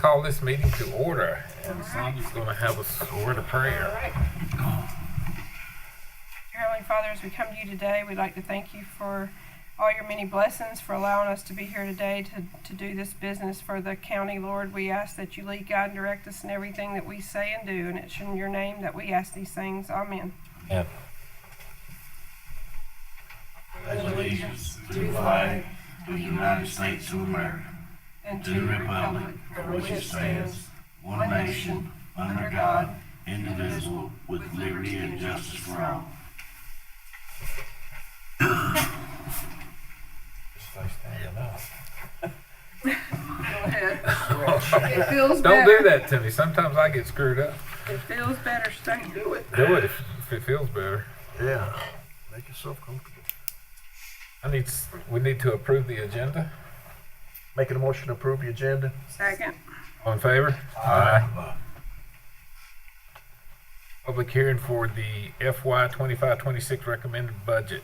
call this meeting to order, and Sonia's going to have us a word of prayer. All right. Dear Heavenly Father, as we come to you today, we'd like to thank you for all your many blessings, for allowing us to be here today to do this business for the county. Lord, we ask that you lead, guide, and direct us in everything that we say and do, and it's in your name that we ask these things. Amen. Yeah. Pledge allegiance to the flag of the United States of America and to the republic for which it stands, one nation, under God, indivisible, with liberty and justice for all. Go ahead. It feels Don't better. do that to me. Sometimes I get screwed up. It feels better. Stay. Do it. Do it if it feels better. Yeah, make yourself comfortable. We need to approve the agenda. Making a motion to approve the agenda. Second. All in favor? Aye. Public hearing for the FY 25-26 recommended budget.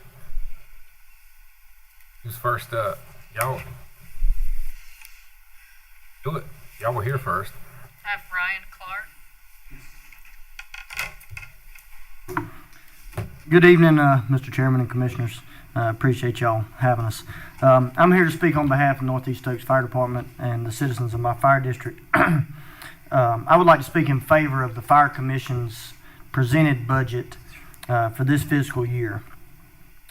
Who's first up? Y'all. Do it. Y'all were here first. I have Brian Clark. Good evening, Mr. Chairman and Commissioners. Appreciate y'all having us. I'm here to speak on behalf of Northeast Stokes Fire Department and the citizens of my fire district. I would like to speak in favor of the Fire Commission's presented budget for this fiscal year.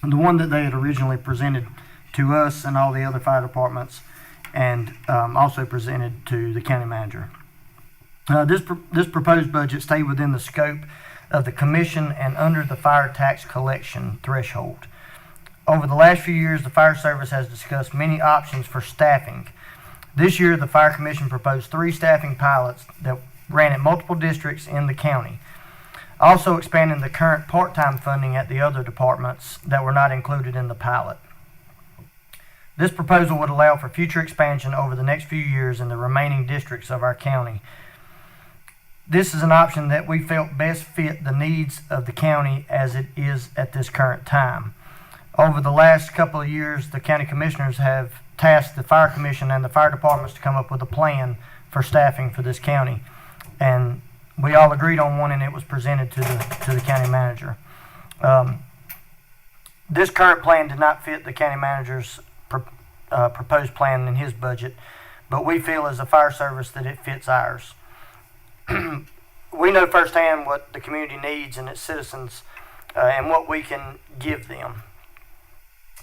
The one that they had originally presented to us and all the other fire departments, and also presented to the county manager. This proposed budget stayed within the scope of the commission and under the fire tax collection threshold. Over the last few years, the fire service has discussed many options for staffing. This year, the fire commission proposed 3 staffing pilots that ran at multiple districts in the county, also expanding the current part-time funding at the other departments that were not included in the pilot. This proposal would allow for future expansion over the next few years in the remaining districts of our county. This is an option that we felt best fit the needs of the county as it is at this current time. Over the last couple of years, the county commissioners have tasked the fire commission and the fire departments to come up with a plan for staffing for this county. And we all agreed on one, and it was presented to the county manager. This current plan did not fit the county manager's proposed plan in his budget, but we feel as a fire service that it fits ours. We know firsthand what the community needs and its citizens and what we can give them.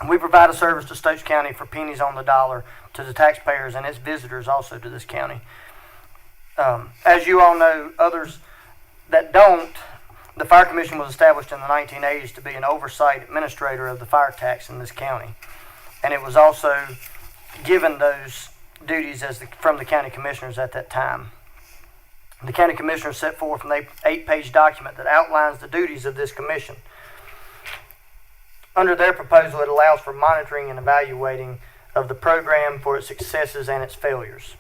We provide a service to Stokes County for pennies on the dollar to the taxpayers and its visitors also to this county. As you all know, others that don't, the Fire Commission was established in the 1980s to be an oversight administrator of the fire tax in this county. And it was also given those duties from the county commissioners at that time. The county commissioners set forth an 8-page document that outlines the duties of this commission. Under their proposal, it allows for monitoring and evaluating of the program for its successes and its failures.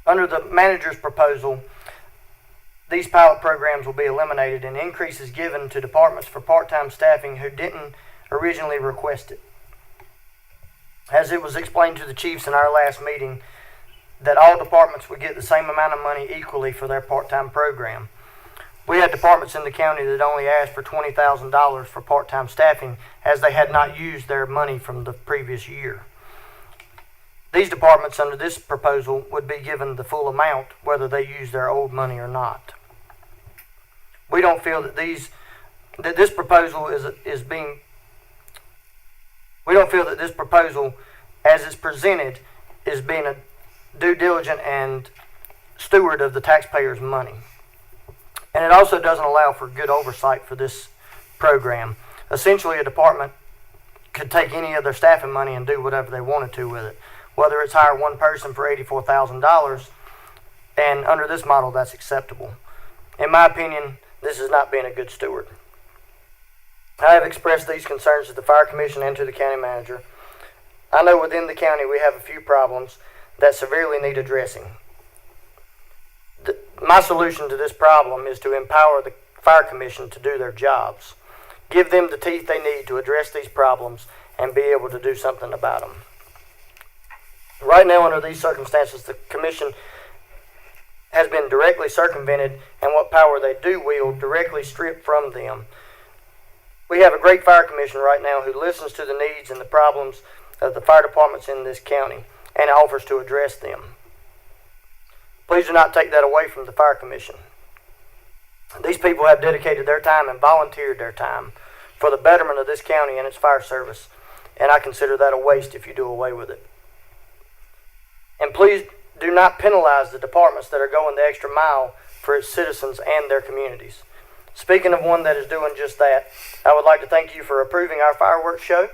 Under the manager's proposal, these pilot programs will be eliminated and increases given to departments for part-time staffing who didn't originally request it. As it was explained to the chiefs in our last meeting, that all departments would get the same amount of money equally for their part-time program. We had departments in the county that only asked for $20,000 for part-time staffing as they had not used their money from the previous year. These departments under this proposal would be given the full amount whether they use their old money or not. We don't feel that this proposal as it's presented is being a due diligent and steward of the taxpayers' money. And it also doesn't allow for good oversight for this program. Essentially, a department could take any of their staffing money and do whatever they wanted to with it. Whether it's hire one person for $84,000, and under this model, that's acceptable. In my opinion, this is not being a good steward. I have expressed these concerns to the Fire Commission and to the county manager. I know within the county we have a few problems that severely need addressing. My solution to this problem is to empower the Fire Commission to do their jobs. Give them the teeth they need to address these problems and be able to do something about them. Right now, under these circumstances, the commission has been directly circumvented and what power they do wield directly stripped from them. We have a great fire commission right now who listens to the needs and the problems of the fire departments in this county and offers to address them. Please do not take that away from the fire commission. These people have dedicated their time and volunteered their time for the betterment of this county and its fire service, and I consider that a waste if you do away with it. And please do not penalize the departments that are going the extra mile for its citizens and their communities. Speaking of one that is doing just that, I would like to thank you for approving our fireworks show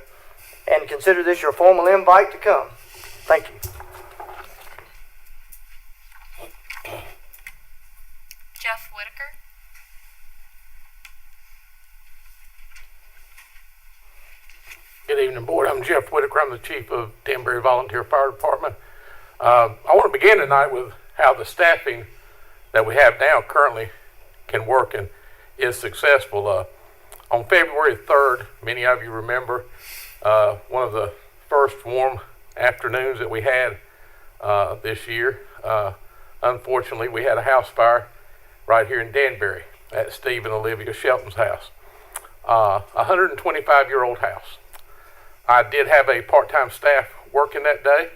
and consider this your formal invite to come. Thank you. Jeff Whitaker. Good evening, board. I'm Jeff Whitaker. I'm the chief of Danbury Volunteer Fire Department. I want to begin tonight with how the staffing that we have now currently can work and is successful. On February 3rd, many of you remember one of the first warm afternoons that we had this year. Unfortunately, we had a house fire right here in Danbury at Steve and Olivia Shelton's house. 125-year-old house. I did have a part-time staff working that day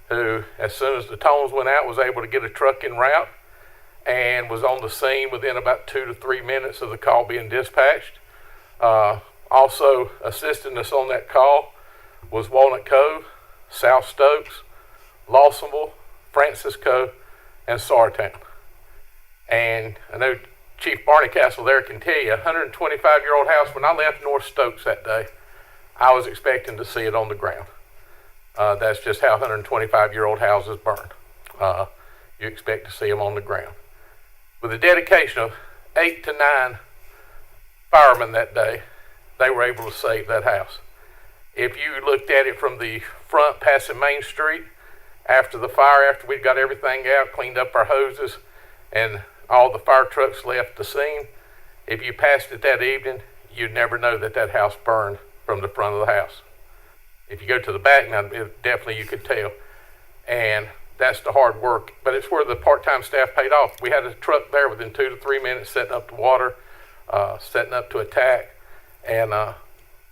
who, as soon as the tones went out, was able to get a truck en route and was on the scene within about 2 to 3 minutes of the call being dispatched. Also assisting us on that call was Walnut Cove, South Stokes, Lawsonville, Francis Cove, and Sartown. And I know Chief Barney Castle there can tell you, a 125-year-old house, when I left North Stokes that day, I was expecting to see it on the ground. That's just how 125-year-old houses burn. You expect to see them on the ground. With the dedication of 8 to 9 firemen that day, they were able to save that house. If you looked at it from the front passing Main Street, after the fire, after we'd got everything out, cleaned up our hoses, and all the fire trucks left the scene, if you passed it that evening, you'd never know that that house burned from the front of the house. If you go to the back now, definitely you could tell. And that's the hard work, but it's where the part-time staff paid off. We had a truck there within 2 to 3 minutes setting up the water, setting up to attack, and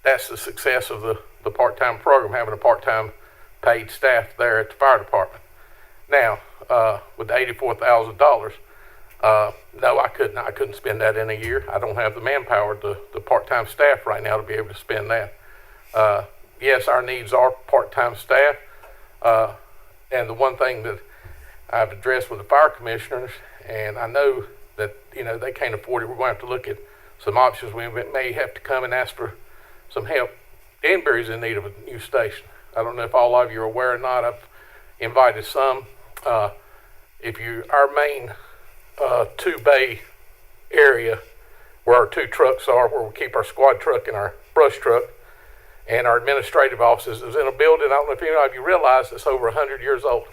that's the success of the part-time program, having a part-time paid staff there at the fire department. Now, with the $84,000, no, I couldn't spend that in a year. I don't have the manpower, the part-time staff right now to be able to spend that. Yes, our needs are part-time staff. And the one thing that I've addressed with the fire commissioners, and I know that, they can't afford it. We're going to have to look at some options. We may have to come and ask for some help. Danbury's in need of a new station. I don't know if all of you are aware or not. I've invited some. Our main 2-bay area where our 2 trucks are, where we keep our squad truck and our brush truck, and our administrative offices is in a building, I don't know if any of you realize, it's over 100 years old.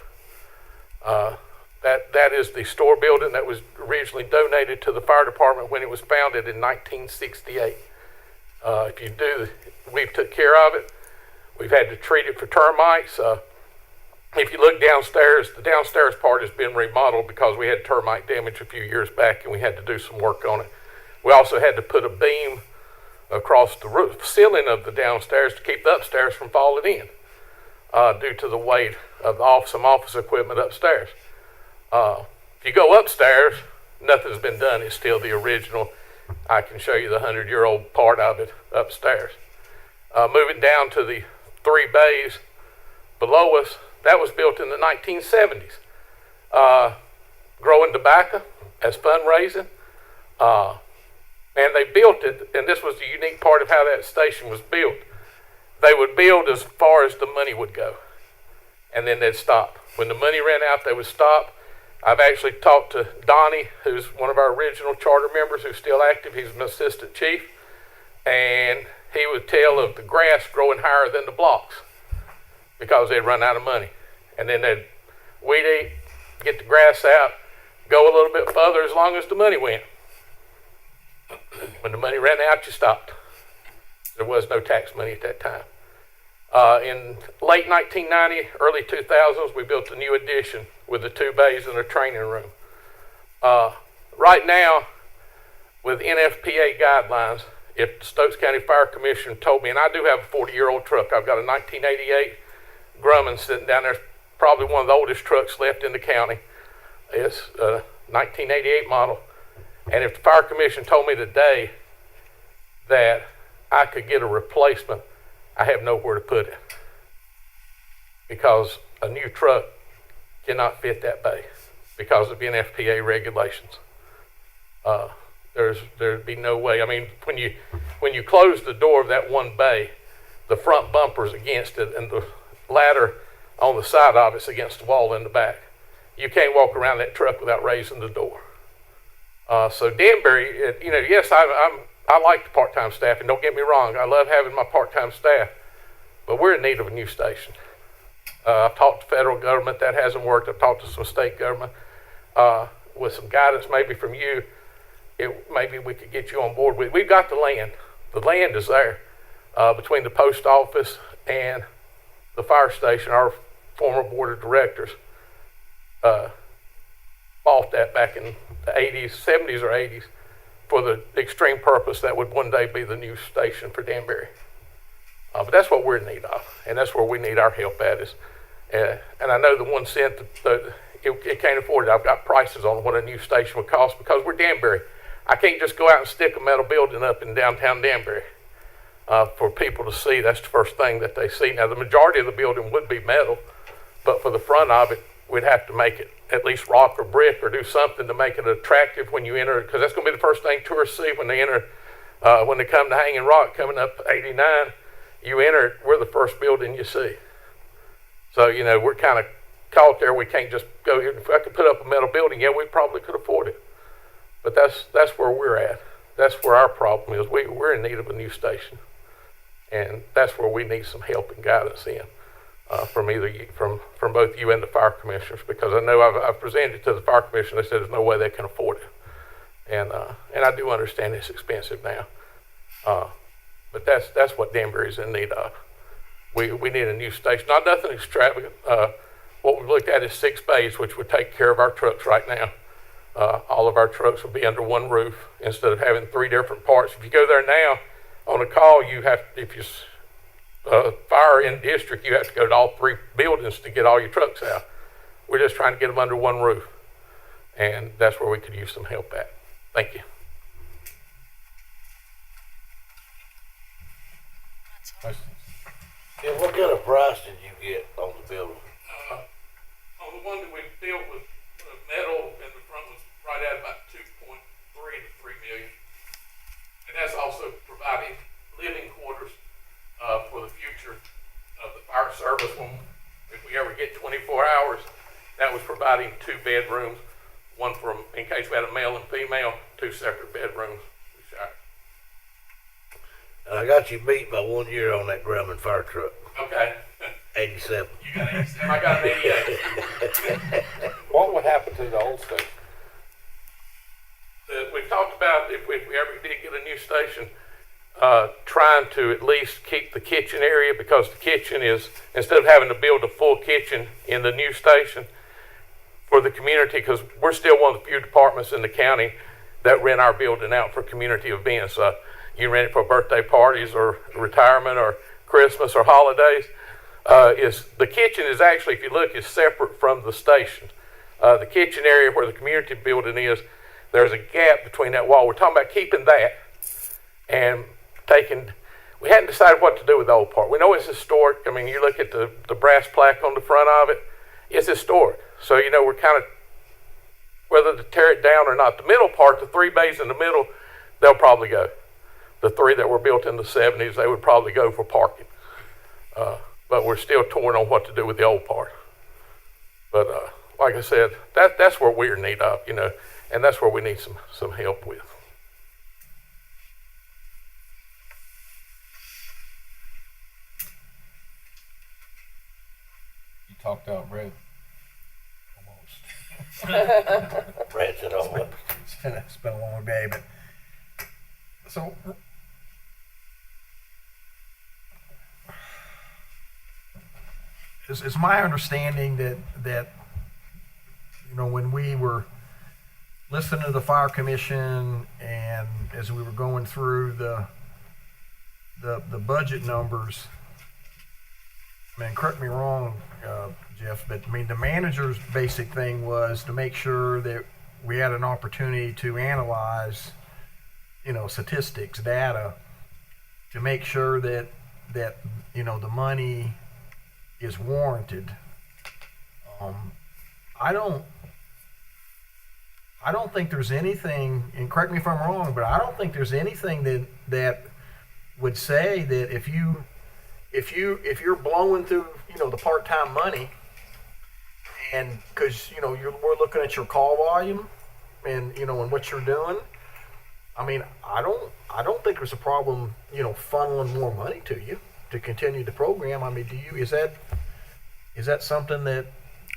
That is the store building that was originally donated to the fire department when it was founded in 1968. We've took care of it. We've had to treat it for termites. If you look downstairs, the downstairs part has been remodeled because we had termite damage a few years back and we had to do some work on it. We also had to put a beam across the roof ceiling of the downstairs to keep the upstairs from falling in due to the weight of some office equipment upstairs. If you go upstairs, nothing's been done. It's still the original. I can show you the 100-year-old part of it upstairs. Moving down to the 3 bays below us, that was built in the 1970s. Growing tobacco as fundraising. And they built it, and this was the unique part of how that station was built. They would build as far as the money would go, and then they'd stop. When the money ran out, they would stop. I've actually talked to Donnie, who's one of our original charter members who's still active. He's an assistant chief, and he would tell of the grass growing higher than the blocks because they'd run out of money. And then they'd weed eat, get the grass out, go a little bit further as long as the money went. When the money ran out, you stopped. There was no tax money at that time. In late 1990, early 2000s, we built a new addition with the 2 bays and a training room. Right now, with NFPA guidelines, if the Stokes County Fire Commission told me, and I do have a 40-year-old truck, I've got a 1988 Grumman sitting down there, probably one of the oldest trucks left in the county. It's a 1988 model. And if the Fire Commission told me today that I could get a replacement, I have nowhere to put it. Because a new truck cannot fit that bay because of NFPA regulations. There'd be no way. I mean, when you close the door of that one bay, the front bumper's against it and the ladder on the side of it's against the wall in the back. You can't walk around that truck without raising the door. So Danbury, yes, I like the part-time staff, and don't get me wrong, I love having my part-time staff, but we're in need of a new station. I've talked to federal government, that hasn't worked. I've talked to some state government. With some guidance maybe from you, maybe we could get you on board with. We've got the land. The land is there between the post office and the fire station. Our former board of directors bought that back in the 80s, 70s or 80s for the extreme purpose that would one day be the new station for Danbury. But that's what we're in need of, and that's where we need our help at is. And I know the 1 cent, it can't afford it. I've got prices on what a new station would cost because we're Danbury. I can't just go out and stick a metal building up in downtown Danbury for people to see. That's the first thing that they see. Now, the majority of the building would be metal, but for the front of it, we'd have to make it at least rock or brick or do something to make it attractive when you enter, because that's going to be the first thing tourists see when they enter, when they come to Hanging Rock coming up 89. You enter it, we're the first building you see. So, we're kind of caught there. We can't just go here. If I could put up a metal building, yeah, we probably could afford it. But that's where we're at. That's where our problem is. We're in need of a new station. And that's where we need some help and guidance in from both you and the fire commissioners, because I know I've presented it to the fire commission. They said there's no way they can afford it. And I do understand it's expensive now. But that's what Danbury's in need of. We need a new station. Not nothing extravagant. What we've looked at is 6 bays, which would take care of our trucks right now. All of our trucks will be under one roof instead of having 3 different parts. If you go there now on a call, you have, if you fire in district, you have to go to all 3 buildings to get all your trucks out. We're just trying to get them under one roof. And that's where we could use some help at. Thank you. Questions? Yeah, what kind of price did you get on the building? On the one that we built with metal in the front was right at about 2.3 to 3 million. And that's also providing living quarters for the future of the fire service. If we ever get 24 hours, that was providing 2 bedrooms, one in case we had a male and female, 2 separate bedrooms. And I got you beat by 1 year on that Grumman fire truck. Okay. 87. You got 87. I got an 88. What would happen to the old station? We've talked about if we ever did get a new station, trying to at least keep the kitchen area, because the kitchen is, instead of having to build a full kitchen in the new station for the community, because we're still one of the few departments in the county that rent our building out for community events. You rent it for birthday parties or retirement or Christmas or holidays. The kitchen is actually, if you look, is separate from the station. The kitchen area where the community building is, there's a gap between that wall. We're talking about keeping that and we hadn't decided what to do with the old part. We know it's historic. I mean, you look at the brass plaque on the front of it, it's historic. So, we're kind of, whether to tear it down or not. The middle part, the 3 bays in the middle, they'll probably go. The 3 that were built in the 70s, they would probably go for parking. But we're still torn on what to do with the old part. But like I said, that's where we're in need of, and that's where we need some help with. You talked out Brad. Almost. Brad said, oh, what? It's been a long day, but so it's my understanding that when we were listening to the fire commission and as we were going through the budget numbers, man, correct me wrong, Jeff, but I mean the manager's basic thing was to make sure that we had an opportunity to analyze, statistics, data, to make sure that the money is warranted. I don't think there's anything, and correct me if I'm wrong, but I don't think there's anything that would say that if you're blowing through the part-time money, and because we're looking at your call volume and and what you're doing. I mean, I don't think there's a problem funneling more money to you to continue the program. I mean, is that something that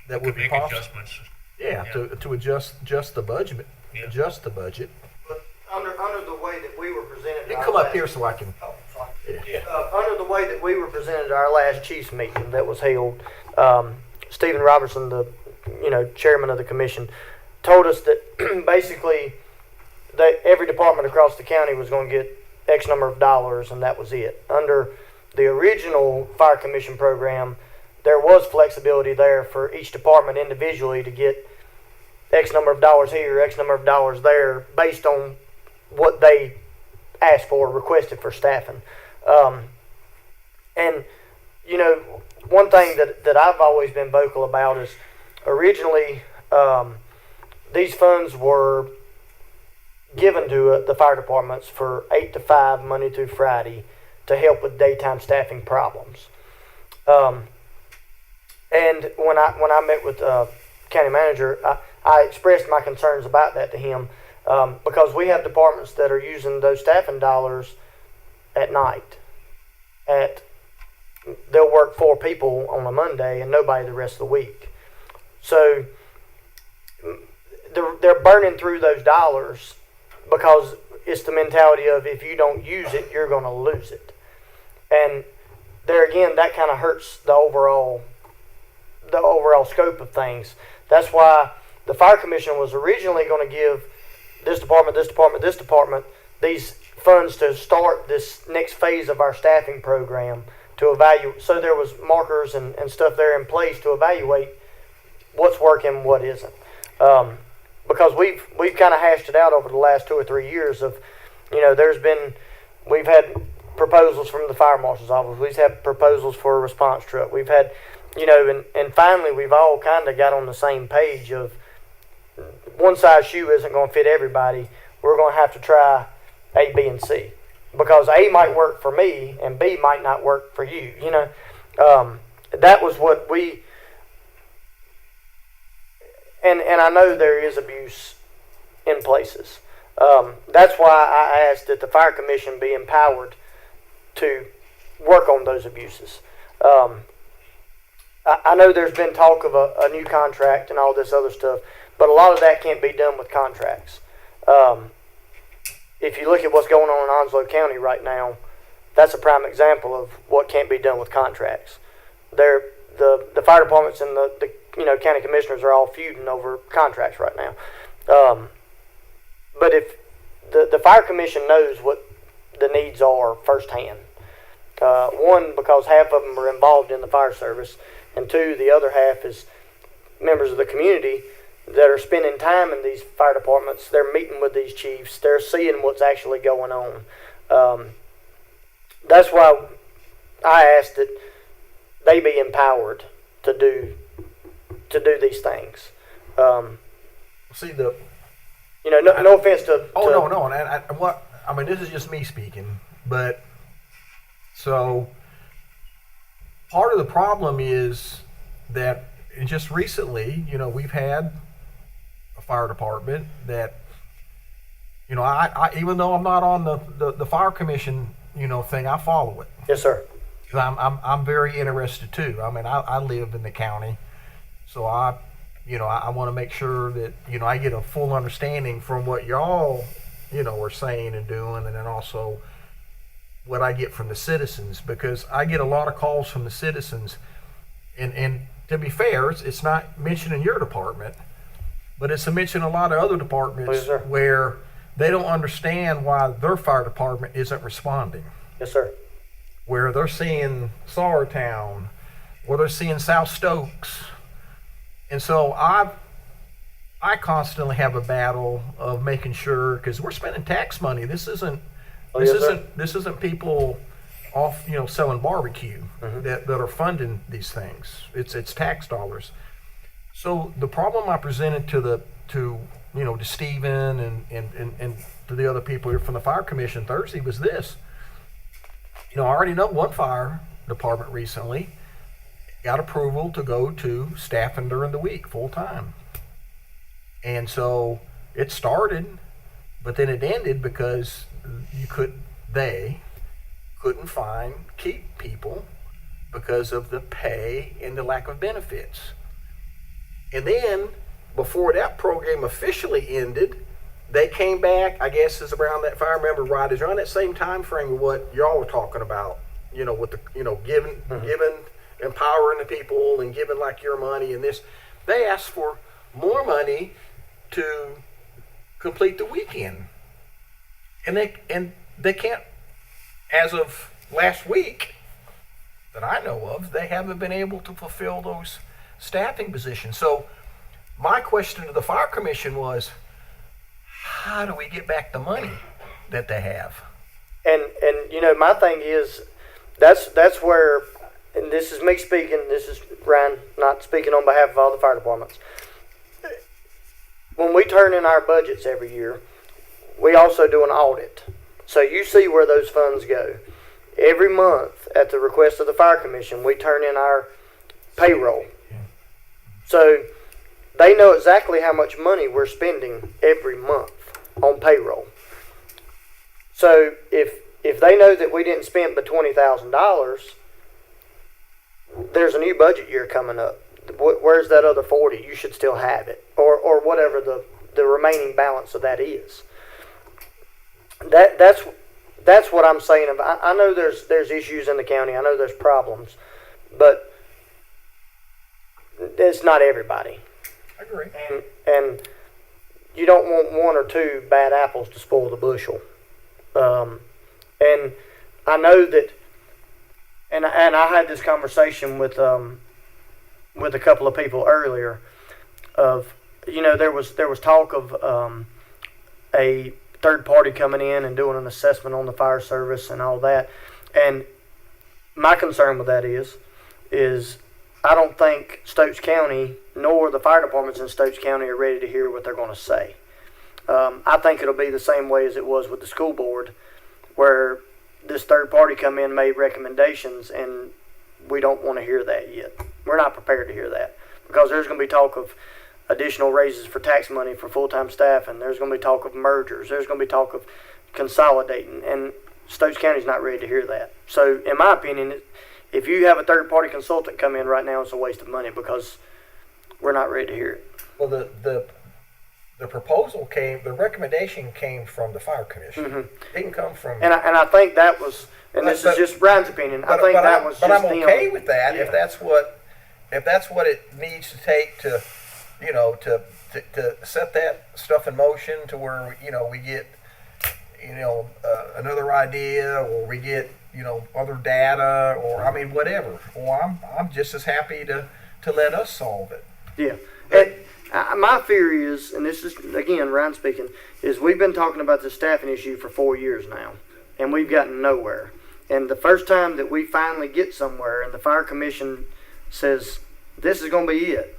would be make possible? adjustments. Yeah, to adjust the budget. Yeah. Adjust the budget. But under the way that we were presented. You can come up here so I can. Oh, sorry. Yeah. Under the way that we were presented at our last Chiefs meeting that was held, Stephen Robertson, the chairman of the commission, told us that basically that every department across the county was going to get X number of dollars, and that was it. Under the original fire commission program, there was flexibility there for each department individually to get X number of dollars here, X number of dollars there, based on what they asked for, requested for staffing. And one thing that I've always been vocal about is originally these funds were given to the fire departments for 8 to 5 Monday through Friday to help with daytime staffing problems. And when I met with county manager, I expressed my concerns about that to him because we have departments that are using those staffing dollars at night. They'll work 4 people on a Monday and nobody the rest of the week. So they're burning through those dollars because it's the mentality of if you don't use it, you're going to lose it. And there again, that kind of hurts the overall scope of things. That's why the fire commission was originally going to give this department these funds to start this next phase of our staffing program to evaluate. So there was markers and stuff there in place to evaluate what's working, what isn't. Because we've kind of hashed it out over the last 2 or 3 years of, we've had proposals from the fire marshal's office. We've had proposals for a response truck. We've had, and finally we've all kind of got on the same page of one size shoe isn't going to fit everybody. We're going to have to try A, B, and C. Because A might work for me and B might not work for you, That was what we... And I know there is abuse in places. That's why I asked that the fire commission be empowered to work on those abuses. I know there's been talk of a new contract and all this other stuff, but a lot of that can't be done with contracts. If you look at what's going on in Onslow County right now, that's a prime example of what can't be done with contracts. The fire departments and the county commissioners are all feuding over contracts right now. But if the fire commission knows what the needs are firsthand, one, because half of them are involved in the fire service, and two, the other half is members of the community that are spending time in these fire departments. They're meeting with these chiefs. They're seeing what's actually going on. That's why I asked that they be empowered to do these things. See the. No offense to. No. And this is just me speaking, but so part of the problem is that just recently, we've had a fire department that, I even though I'm not on the fire commission, thing, I follow it. Yes, sir. 'Cause I'm very interested too. I mean, I live in the county, so I want to make sure that, I get a full understanding from what y'all, are saying and doing, and then also what I get from the citizens, because I get a lot of calls from the citizens, And to be fair, it's not mentioned in your department, but it's mentioned in a lot of other departments Yes, sir. where they don't understand why their fire department isn't responding. Yes, sir. Where they're seeing Sauertown, where they're seeing South Stokes. And so I constantly have a battle of making sure, because we're spending tax money. This isn't this isn't people off, selling barbecue that are funding these things. It's tax dollars. So the problem I presented to Stephen and to the other people here from the fire commission Thursday was this. I already know one fire department recently got approval to go to staffing during the week full time. And so it started, but then it ended because they couldn't keep people because of the pay and the lack of benefits. And then before that program officially ended, they came back, I guess is around that, if I remember right, is around that same time frame of what y'all were talking about, with the, giving, empowering the people and giving like your money and this. They asked for more money to complete the weekend. And they can't, as of last week that I know of, they haven't been able to fulfill those staffing positions. So my question to the fire commission was, how do we get back the money that they have? And my thing is, that's where, and this is me speaking, this is Ryan, not speaking on behalf of all the fire departments. When we turn in our budgets every year, we also do an audit. So you see where those funds go. Every month, at the request of the fire commission, we turn in our payroll. So they know exactly how much money we're spending every month on payroll. So if they know that we didn't spend but $20,000, there's a new budget year coming up. Where's that other 40? You should still have it, or whatever the remaining balance of that is. That's what I'm saying. I know there's issues in the county. I know there's problems, but it's not everybody. I agree. And you don't want one or two bad apples to spoil the bushel. And I know that, and I had this conversation with a couple of people earlier. Of there was talk of a third party coming in and doing an assessment on the fire service and all that. And my concern with that is I don't think Stokes County nor the fire departments in Stokes County are ready to hear what they're going to say. I think it'll be the same way as it was with the school board, where this third party come in, made recommendations, and we don't want to hear that yet. We're not prepared to hear that, because there's going to be talk of additional raises for tax money for full-time staff, and there's going to be talk of mergers. There's going to be talk of consolidating, and Stokes County's not ready to hear that. So, in my opinion, if you have a third-party consultant come in right now, it's a waste of money, because we're not ready to hear it. Well, the proposal the recommendation came from the fire commission. It didn't come from. And I think that was, and this is just Brian's opinion. I think that was just I'm okay them. with that, Yeah. if that's what it needs to take to set that stuff in motion to where we get another idea, or we get other data, or whatever. Or I'm just as happy to let us solve it. Yeah. And my fear is, and this is, again, Ryan speaking, is we've been talking about the staffing issue for 4 years now, and we've gotten nowhere. And the first time that we finally get somewhere, and the fire commission says, this is going to be it,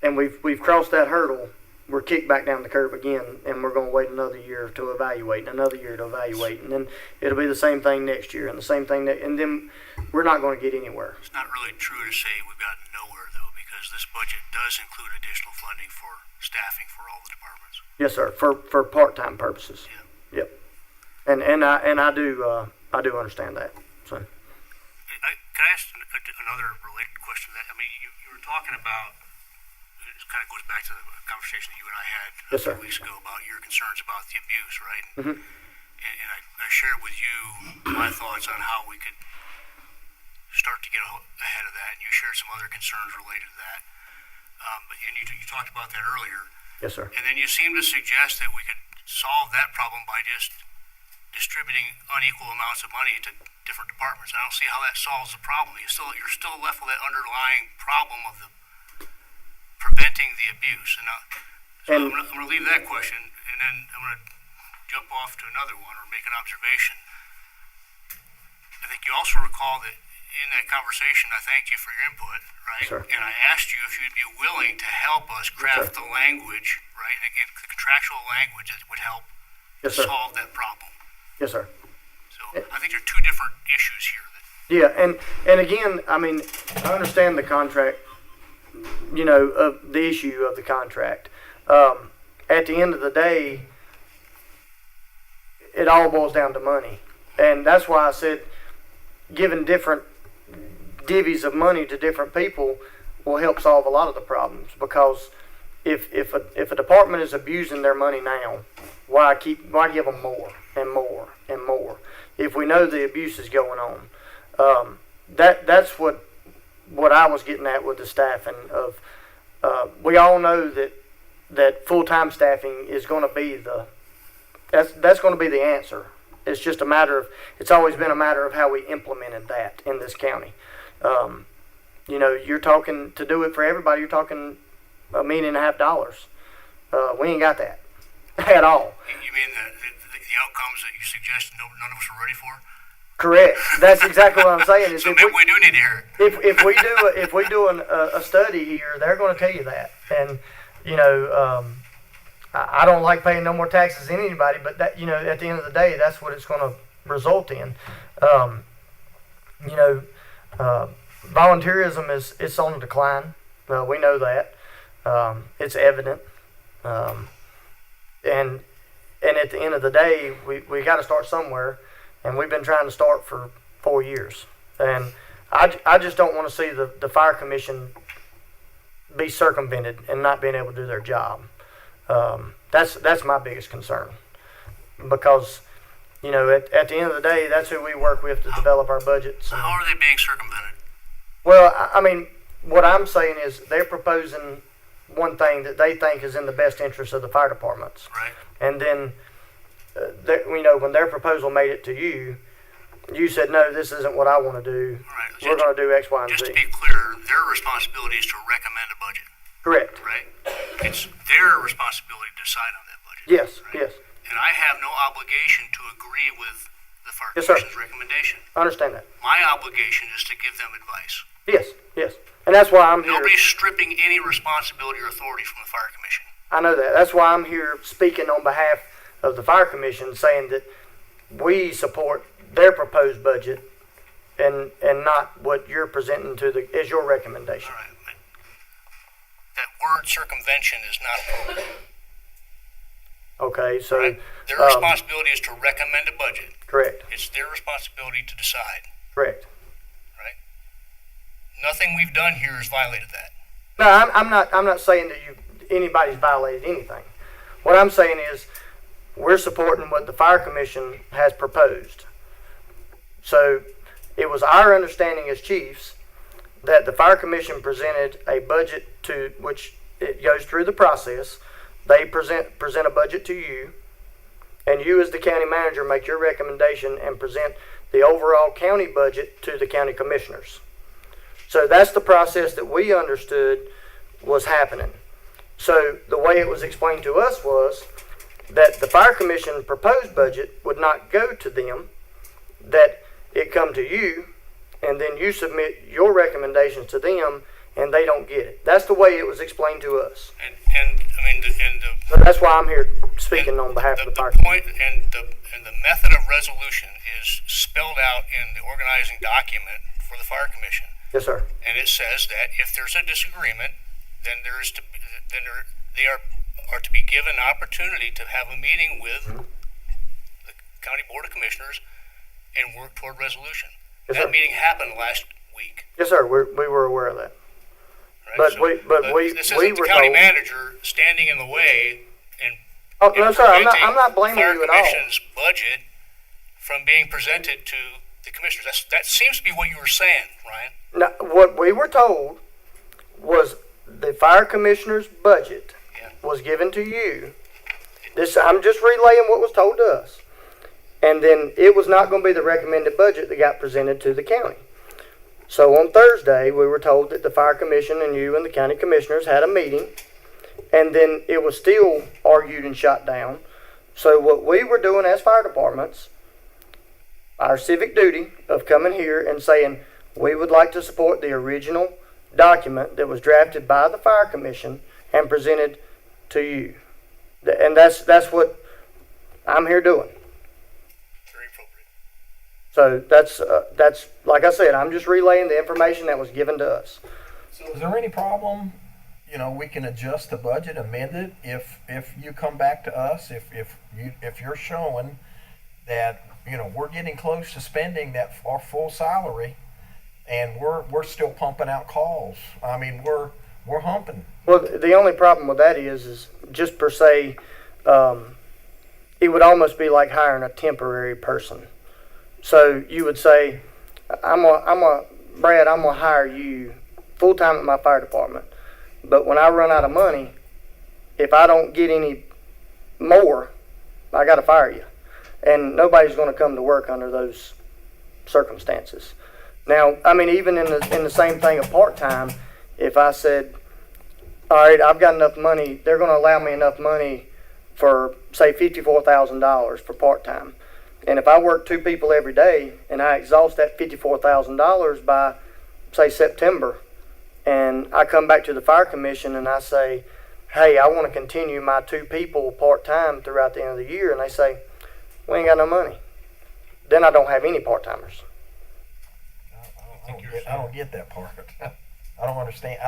and we've crossed that hurdle, we're kicked back down the curve again, and we're going to wait another year to evaluate, and another year to evaluate, and then it'll be the same thing next year, and the same thing, and then we're not going to get anywhere. It's not really true to say we've gotten nowhere, though, because this budget does include additional funding for staffing for all the departments. Yes, sir. For part-time purposes. Yeah. Yep. And I do understand that. So. Can I ask another related question? That you were talking about. It kind of goes back to the conversation that you and I had a few weeks ago about your concerns about the abuse, right? Mm-hmm. And I shared with you my thoughts on how we could start to get ahead of that, and you shared concerns related to that. And you talked about that earlier. Yes, sir. And then you seem to suggest that we could solve that problem by just distributing unequal amounts of money to different departments. I don't see how that solves the problem. You're still left with that underlying problem of the preventing the abuse. And I'm going to leave that question, and then I'm going to jump off to another one or make an observation. I think you also recall that in that conversation, I thanked you for your input, right? Sure. And I asked you if you'd be willing to help us craft the language, right, and the contractual language that would help Yes, sir. solve that problem. Yes, sir. So I think there are two different issues here. Yeah, and again, I mean, I understand the contract, you know, of the issue of the contract. At the end of the day, it all boils down to money. And that's why I said giving different divvies of money to different people will help solve a lot of the problems. Because if a department is abusing their money now, why give them more and more and more if we know the abuse is going on? That's what I was getting at with the staffing of. We all know that full-time staffing is going to be that's going to be the answer. It's just a matter of, it's always been a matter of how we implemented that in this county. You know, you're talking, to do it for everybody, you're talking $1.5 million. We ain't got that at all. You mean the outcomes that you suggest none of us are ready for? Correct. That's exactly what I'm saying. Is So maybe we do need to hear it. if we do a study here, they're going to tell you that. And you know, I don't like paying no more taxes than anybody, but that, you know, at the end of the day, that's what it's going to result in. You know, volunteerism it's on the decline. We know that. It's evident. And at the end of the day, we got to start somewhere, and we've been trying to start for 4 years. And I just don't want to see the fire commission be circumvented and not being able to do their job. That's my biggest concern, because you know at the end of the day, that's who we work with to develop our budgets. How are they being circumvented? Well, I mean, what I'm saying is they're proposing one thing that they think is in the best interest of the fire departments, Right. and then you know, when their proposal made it to you, you said no, this isn't what I want to do. Right. We're going to do X, Y, and Just Z. to be clear, their responsibility is to recommend a budget, Correct. right? It's their responsibility to decide on that budget. Yes. Right? Yes. And I have no obligation to agree with the fire Yes, sir. commission's recommendation. I understand that. My obligation is to give them advice. Yes. Yes. And that's why I'm here. Nobody's stripping any responsibility or authority from the fire commission. I know that. That's why I'm here speaking on behalf of the fire commission, saying that we support their proposed budget and not what you're presenting as your recommendation. All right. But that word circumvention is not appropriate. Okay, so Right? Their responsibility is to recommend a budget. correct, It's their responsibility to decide. correct. Right? Nothing we've done here has violated that. No, I'm not saying that anybody's violated anything. What I'm saying is we're supporting what the fire commission has proposed. So it was our understanding as chiefs that the fire commission presented a budget to which it goes through the process. They present a budget to you, and you as the county manager make your recommendation and present the overall county budget to the county commissioners. So that's the process that we understood was happening. So the way it was explained to us was that the fire commission proposed budget would not go to them, that it come to you, and then you submit your recommendations to them, and they don't get it. That's the way it was explained to us. And I mean, So that's why I'm here speaking on behalf of the fire the commission. point and the method of resolution is spelled out in the organizing document for the fire commission. Yes, sir. And it says that if there's a disagreement, then they are to be given opportunity to have a meeting with the county board of commissioners and work toward resolution. Yes, That sir. meeting happened last week. Yes, sir. We were aware of that. Right? But we this we isn't were the county told. manager standing in the way and Oh no, sir. I'm not blaming fire you at all. commission's budget from being presented to the commissioners. That seems to be what you were saying, Ryan. No, what we were told was the fire commissioner's budget Yeah. was given to you. This, I'm just relaying what was told to us. And then it was not going to be the recommended budget that got presented to the county. So on Thursday, we were told that the fire commission and you and the county commissioners had a meeting, and then it was still argued and shot down. So what we were doing as fire departments, our civic duty of coming here and saying we would like to support the original document that was drafted by the fire commission and presented to you. And that's what I'm here doing. Very appropriate. So that's like I said, I'm just relaying the information that was given to us. So is there any problem, we can adjust the budget, amend it, if you come back to us, if you're showing that, we're getting close to spending our full salary and we're still pumping out calls. I mean, we're humping. Well, the only problem with that is just per se, it would almost be like hiring a temporary person. So you would say, Brad, I'm gonna hire you full time at my fire department. But when I run out of money, if I don't get any more, I got to fire you. And nobody's going to come to work under those circumstances. Now, I mean, even in the same thing of part-time, if I said, all right, I've got enough money, they're going to allow me enough money for, say, $54,000 for part-time. And if I work 2 people every day and I exhaust that $54,000 by, say, September, and I come back to the fire commission and I say, hey, I want to continue my 2 people part-time throughout the end of the year, and they say, we ain't got no money. Then I don't have any part-timers. I don't get that part. I don't understand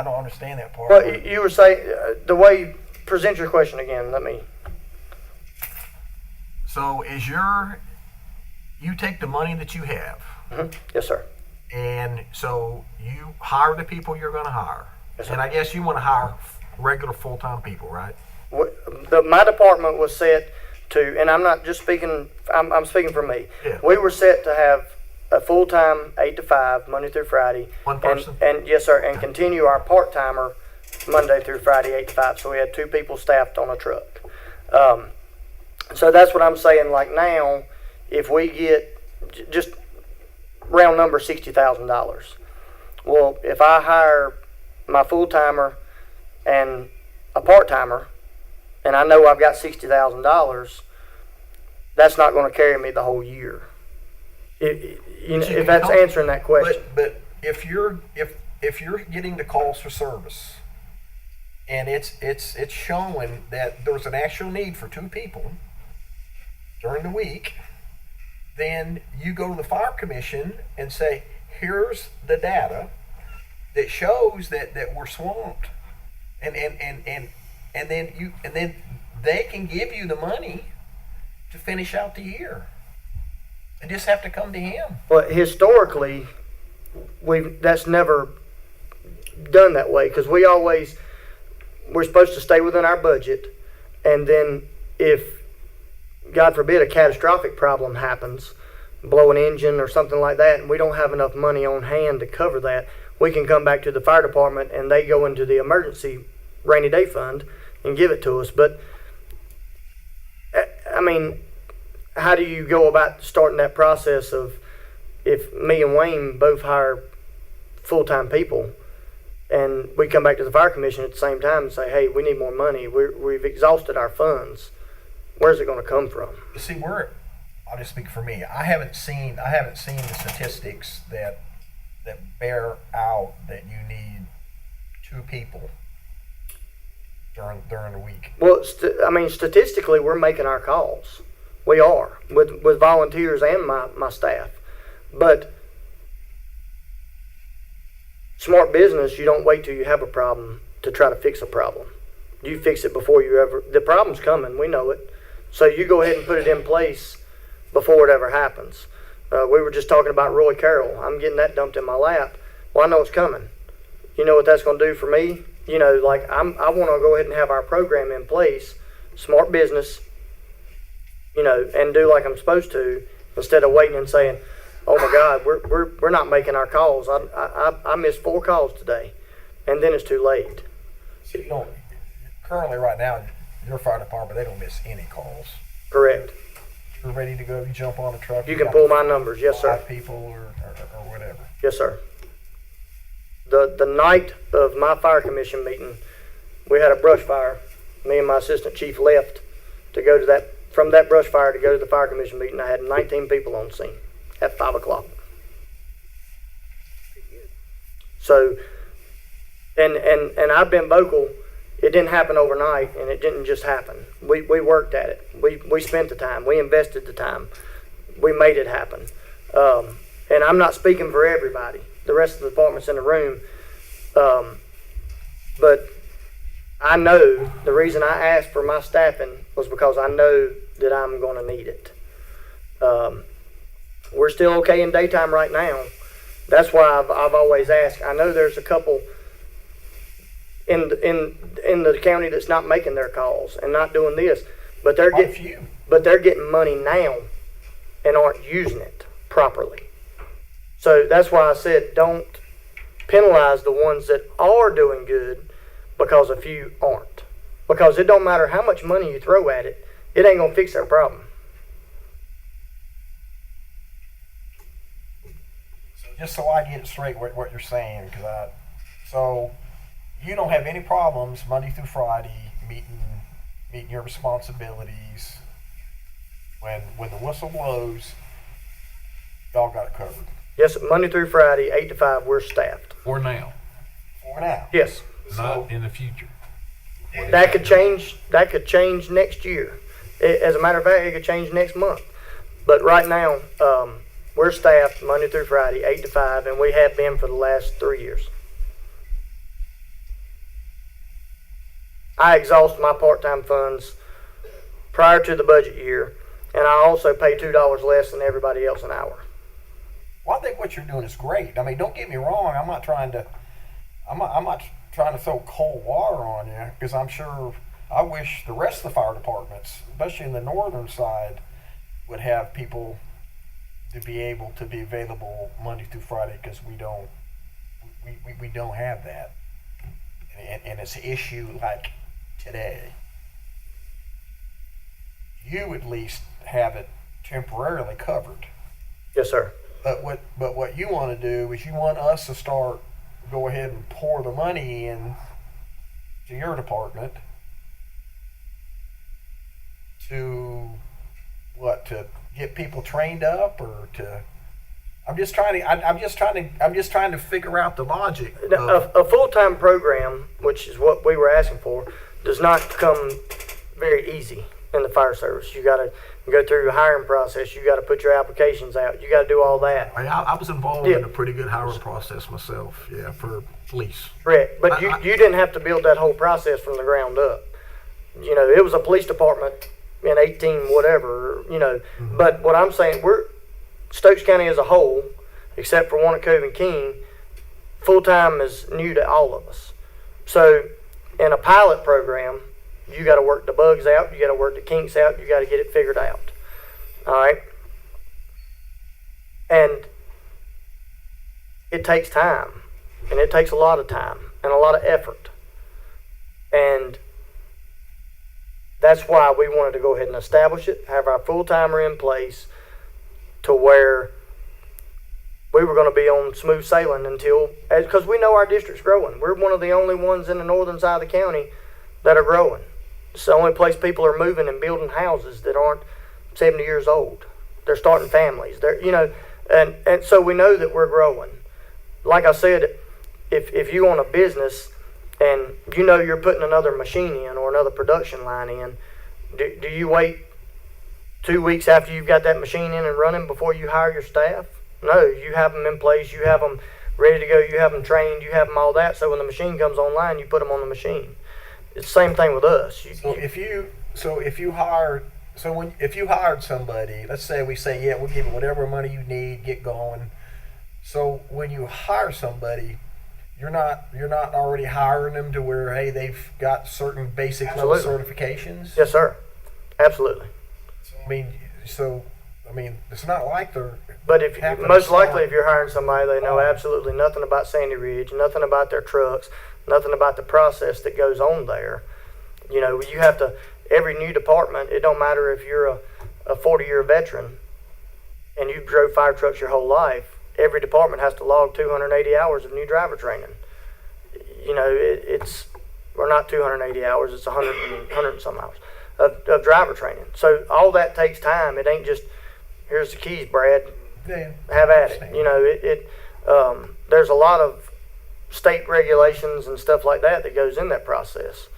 that part. Well, you were saying, the way, present your question again, So you take the money that you have, Yes, sir. and so you hire the people you're going to hire. Yes, sir. And I guess you want to hire regular full-time people, right? My department was set to, and I'm not just speaking, I'm speaking for me. Yeah. We were set to have a full-time 8 to 5, Monday through Friday. One person? And yes, sir, and continue our part-timer Monday through Friday, 8 to 5. So we had 2 people staffed on a truck. So that's what I'm saying. Like now, if we get just round number $60,000, well, if I hire my full-timer and a part-timer, and I know I've got $60,000, that's not going to carry me the whole year. If that's answering that question. But if you're getting the calls for service, and it's showing that there's an actual need for 2 people during the week, then you go to the fire commission and say, here's the data that shows that we're swamped, and then they can give you the money to finish out the year. You just have to come to him. Well, historically, that's never done that way, because we're supposed to stay within our budget, and then if, God forbid, a catastrophic problem happens, blow an engine or something like that, and we don't have enough money on hand to cover that, we can come back to the fire department and they go into the emergency rainy day fund and give it to us. But I mean, how do you go about starting that process of, if me and Wayne both hire full-time people and we come back to the fire commission at the same time and say, hey, we need more money, we've exhausted our funds, where's it going to come from? See, I'll just speak for me. I haven't seen the statistics that bear out that you need 2 people during the week. Well, statistically, we're making our calls. We are, with volunteers and my staff. But smart business, you don't wait till you have a problem to try to fix a problem. You fix it before the problem's coming, we know it. So you go ahead and put it in place before it ever happens. We were just talking about Roy Carroll. I'm getting that dumped in my lap. Well, I know it's coming. You know what that's going to do for me? I want to go ahead and have our program in place, smart business, and do like I'm supposed to, instead of waiting and saying, oh my God, we're not making our calls. I missed 4 calls today. and then it's too late. So you don't, currently right now, your fire department, they don't miss any calls. Correct. You're ready to go, you jump on a truck. You can pull my numbers, yes, sir. 5 people or whatever. Yes, sir. The night of my fire commission meeting, we had a brush fire. Me and my assistant chief left to go to from that brush fire to go to the fire commission meeting. I had 19 people on scene at 5 o'clock. So, and I've been vocal. It didn't happen overnight, and it didn't just happen. We worked at it. We spent the time. We invested the time. We made it happen. And I'm not speaking for everybody, the rest of the departments in the room. But I know the reason I asked for my staffing was because I know that I'm going to need it. We're still okay in daytime right now. That's why I've always asked. I know there's a couple in the county that's not making their calls and not doing this, but they're getting money now and aren't using it properly. So that's why I said don't penalize the ones that are doing good because a few aren't. Because it don't matter how much money you throw at it, it ain't gonna fix their problem. Just so I get it straight what you're saying, so you don't have any problems Monday through Friday meeting your responsibilities. When the whistle blows, y'all got it covered. Yes, Monday through Friday, 8 to 5, we're staffed. For now, For now. Yes. not in the future. That could change. That could change next year. As a matter of fact, it could change next month. But right now, we're staffed Monday through Friday, 8 to 5, and we have been for the last 3 years. I exhaust my part-time funds prior to the budget year, and I also pay $2 less than everybody else an hour. Well, I think what you're doing is great. I mean, don't get me wrong. I'm not trying to throw cold water on you, because I'm sure I wish the rest of the fire departments, especially in the northern side, would have people to be able to be available Monday through Friday, because we don't have that, and it's an issue like today. You at least have it temporarily covered. Yes, sir. But what you want to do is you want us to go ahead and pour the money in to your department to get people trained up, or to. I'm just trying to figure out the logic. A full-time program, which is what we were asking for, does not come very easy in the fire service. You got to go through the hiring process. You got to put your applications out. You got to do all that. I was involved in a pretty good hiring process myself. Yeah, for police. Correct, but you didn't have to build that whole process from the ground up. You know, it was a police department in 18 whatever. You know, Mm-hmm. But what I'm saying, Stokes County as a whole, except for Wanna Cove and King, full-time is new to all of us. So in a pilot program, you got to work the bugs out, you got to work the kinks out, you got to get it figured out. All right? And it takes time, and it takes a lot of time and a lot of effort. And that's why we wanted to go ahead and establish it, have our full-timer in place to where we were going to be on smooth sailing because we know our district's growing. We're one of the only ones in the northern side of the county that are growing. It's the only place people are moving and building houses that aren't 70 years old. They're starting families. And so we know that we're growing. Like I said, if you own a business and you know you're putting another machine in or another production line in, do you wait 2 weeks after you've got that machine in and running before you hire your staff? No, you have them in place, you have them ready to go, you have them trained, you have them all that, so when the machine comes online, you put them on the machine. It's the same thing with us. If you hired somebody, let's say we'll give you whatever money you need, get going. So when you hire somebody, you're not already hiring them to where, hey, they've got certain basic level certifications. Yes, sir. Absolutely. I mean, so I mean, it's not like they're. But if happen to most start- likely, if you're hiring somebody, they know absolutely nothing about Sandy Ridge, nothing about their trucks, nothing about the process that goes on there. You know, you have to, every new department, it don't matter if you're a 40-year veteran and you drove fire trucks your whole life, every department has to log 280 hours of new driver training. You know, it's, or not 280 hours, it's 100 and some hours of driver training. So all that takes time. It ain't just, here's the keys, Brad, Yeah, have at it. You know, there's a lot of state regulations and stuff like that that goes in that process.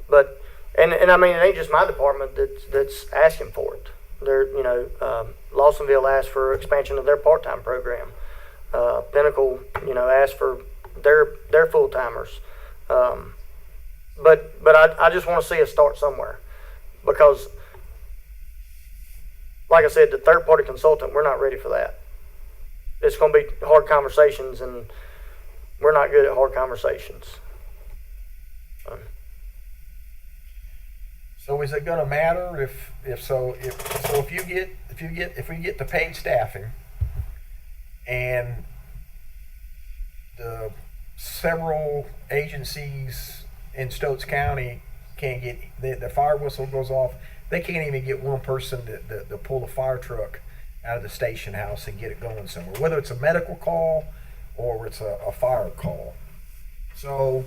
But, and I mean, it ain't just my department that's asking for it. They're, you know, Lawsonville asked for expansion of their part-time program. Pinnacle, you know, asked for their full-timers. But I just want to see us start somewhere, because, like I said, the third-party consultant, we're not ready for that. It's going to be hard conversations, and we're not good at hard conversations. So is it gonna matter if we get the paid staffing and the several agencies in Stokes County can't get, the fire whistle goes off, they can't even get one person to pull a fire truck out of the station house and get it going somewhere, whether it's a medical call or it's a fire call. So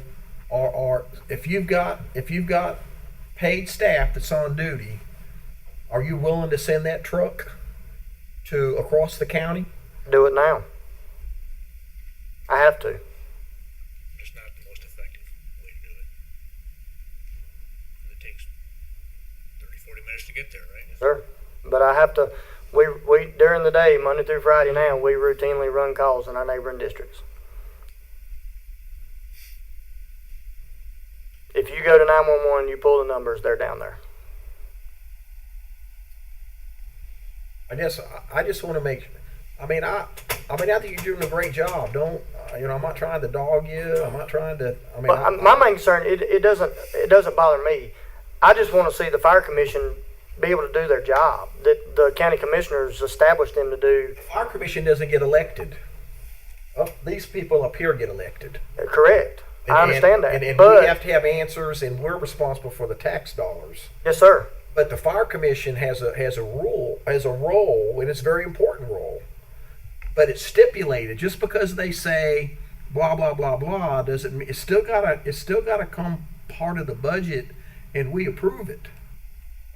if you've got paid staff that's on duty, are you willing to send that truck to across the county? Do it now. I have to. It's not the most effective way to do it. It takes 30, 40 minutes to get there, right? Sure. But I have to, we during the day, Monday through Friday now, we routinely run calls in our neighboring districts. If you go to 911, you pull the numbers, they're down there. I just want to make. I mean, I think you're doing a great job. Don't I'm not trying to dog you. I'm not trying to. I mean, But my main concern, it doesn't bother me. I just want to see the fire commission be able to do their job that the county commissioners established them to do. the fire commission doesn't get elected. Oh, these people up here get elected. Correct. I understand that. And but we have to have answers, and we're responsible for the tax dollars. yes, sir. But the fire commission has a role, and it's a very important role. But it's stipulated. Just because they say blah blah blah blah doesn't mean it's still gotta come part of the budget, and we approve it.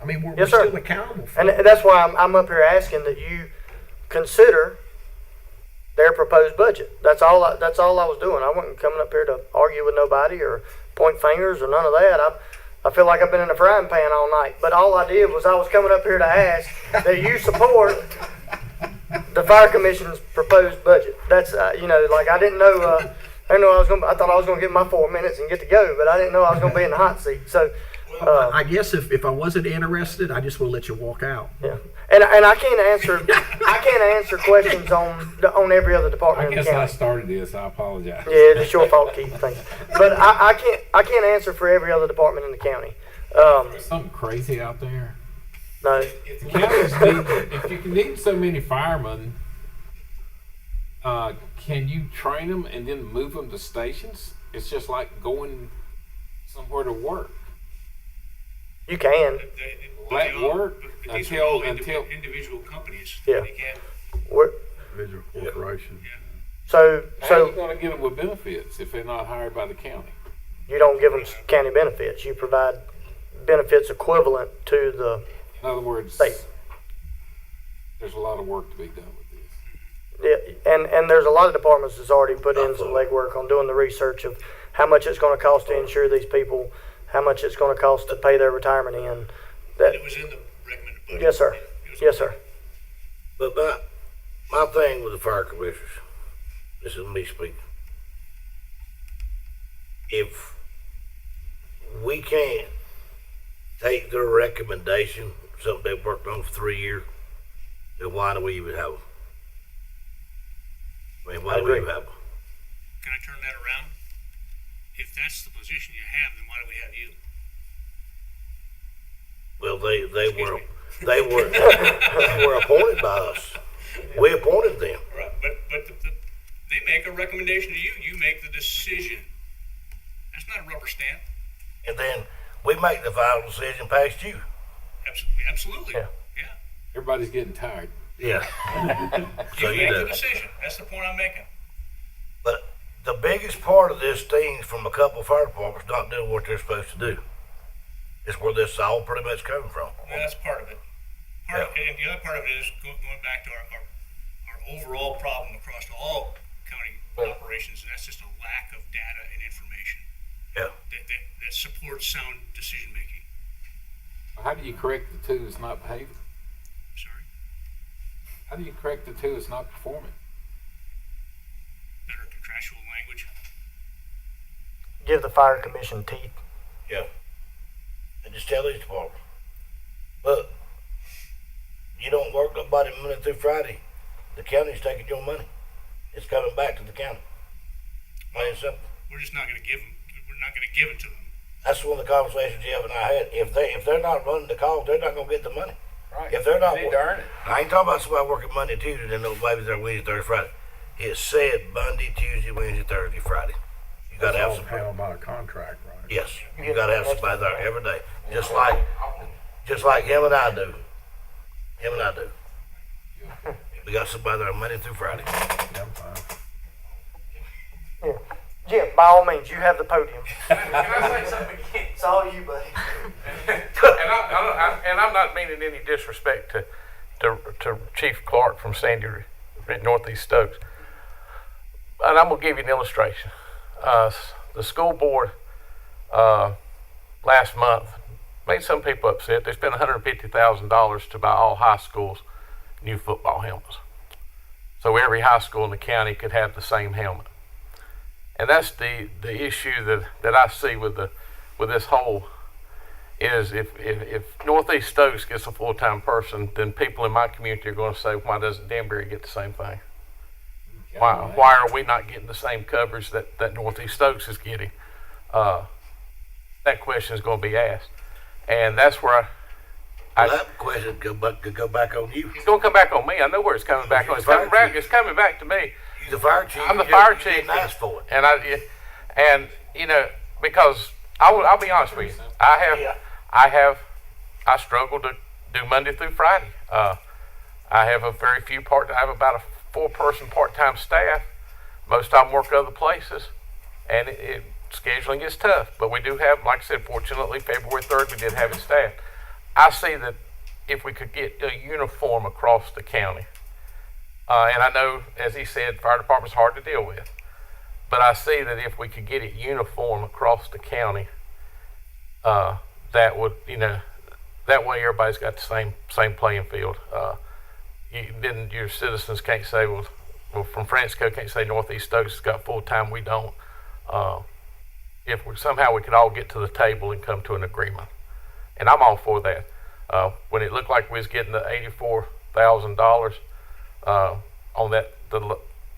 I mean, we're Yes, sir. still accountable for And it. that's why I'm up here asking that you consider their proposed budget. That's all I was doing. I wasn't coming up here to argue with nobody or point fingers or none of that. I feel like I've been in a frying pan all night. But all I did was I was coming up here to ask that you support the fire commission's proposed budget. That's like I didn't know. I thought I was going to get my 4 minutes and get to go, but I didn't know I was going to be in the hot seat. So. I guess if I wasn't interested, I just will let you walk out. Yeah, and I can't answer questions on every other department I in the guess I county. started this. I apologize. Yeah, it's your fault, Keith. Thanks. But I can't answer for every other department in the county. Something crazy out there. No, If the counties need, if you can need so many firemen, can you train them and then move them to stations? It's just like going somewhere to work. you can. Will that work until individual companies. Yeah. They can't. We're, Individual corporation. so How are you so going to get them with benefits if they're not hired by the county? you don't give them county benefits. You provide benefits equivalent to the In other words, state. there's a lot of work to be done with this. Yeah, and there's a lot of departments that's already put in some legwork on doing the research of how much it's going to cost to insure these people, how much it's going to cost to pay their retirement in. That, It was in the recommended budget. yes, sir. It was- Yes, sir. But my thing with the fire commissioners, this is me speaking. If we can't take their recommendation, something they've worked on for 3 years, then why do we even have them? I mean, why do we even have them? Can I turn that around? If that's the position you have, then why do we have you? Well, they Excuse weren't. me. They were they were appointed by us. We appointed them. Right, but they make a recommendation to you. You make the decision. That's not a rubber stamp. And then we make the final decision past you. Absolutely. Yeah. Yeah. Everybody's getting tired. Yeah. So You you make the do. decision. That's the point I'm making. But the biggest part of this thing from a couple of fire departments not doing what they're supposed to do is where this all pretty much coming from. Well, that's part of it. And the other part of it is going back to our overall problem across all county operations, and that's just a lack of data and information Yeah. that supports sound decision making. How do you correct the two that's not behaving? Sorry. How do you correct the two that's not performing? Better contractual language. Give the fire commission teeth. Yeah. And just tell these departments, look, you don't work nobody Monday through Friday. The county's taking your money. It's coming back to the county. Plain and simple. We're just not going to give them. We're not going to give it to them. That's one of the conversations Jeff and I had. If they're not running the call, they're not gonna get the money. Right. If they're not, They need to earn it. I ain't talking about somebody working Monday, Tuesday, then those babies there Wednesday, Thursday, Friday. It said Monday, Tuesday, Wednesday, Thursday, Friday. You gotta have some. handled by a contract, right? Yes, you gotta have somebody there every day, just like him and I do. Him and I do. We got somebody there Monday through Friday. Yeah, I'm fine. Yeah. Jim, by all means, you have the podium. Can I say something again? It's all you, buddy. And I'm not meaning any disrespect to Chief Clark from Sandy at Northeast Stokes. And I'm going to give you an illustration. The school board last month made some people upset. They spent $150,000 to buy all high schools new football helmets. So every high school in the county could have the same helmet. And that's the issue that I see with this whole is if Northeast Stokes gets a full-time person, then people in my community are going to say, why doesn't Danbury get the same thing? Why are we not getting the same coverage that Northeast Stokes is getting? That question is going to be asked. And that's where That question could go back on you. it's going to come back on me. I know where it's coming back on. It's coming back to me. You're the fire chief. I'm the fire chief. You didn't ask for it. And you know, because I'll be honest with you, I struggle to do Monday through Friday. I have a very few I have about a 4-person part-time staff. Most of them work other places, and scheduling is tough. But we do have, like I said, fortunately, February 3rd, we did have it staffed. I see that if we could get a uniform across the county, and I know, as he said, fire department's hard to deal with, but I see that if we could get it uniform across the county, that would, that way everybody's got the same playing field. Then your citizens can't say, well, from Francisco can't say Northeast Stokes has got full time, we don't. If somehow we could all get to the table and come to an agreement, and I'm all for that. When it looked like we was getting the $84,000 on that,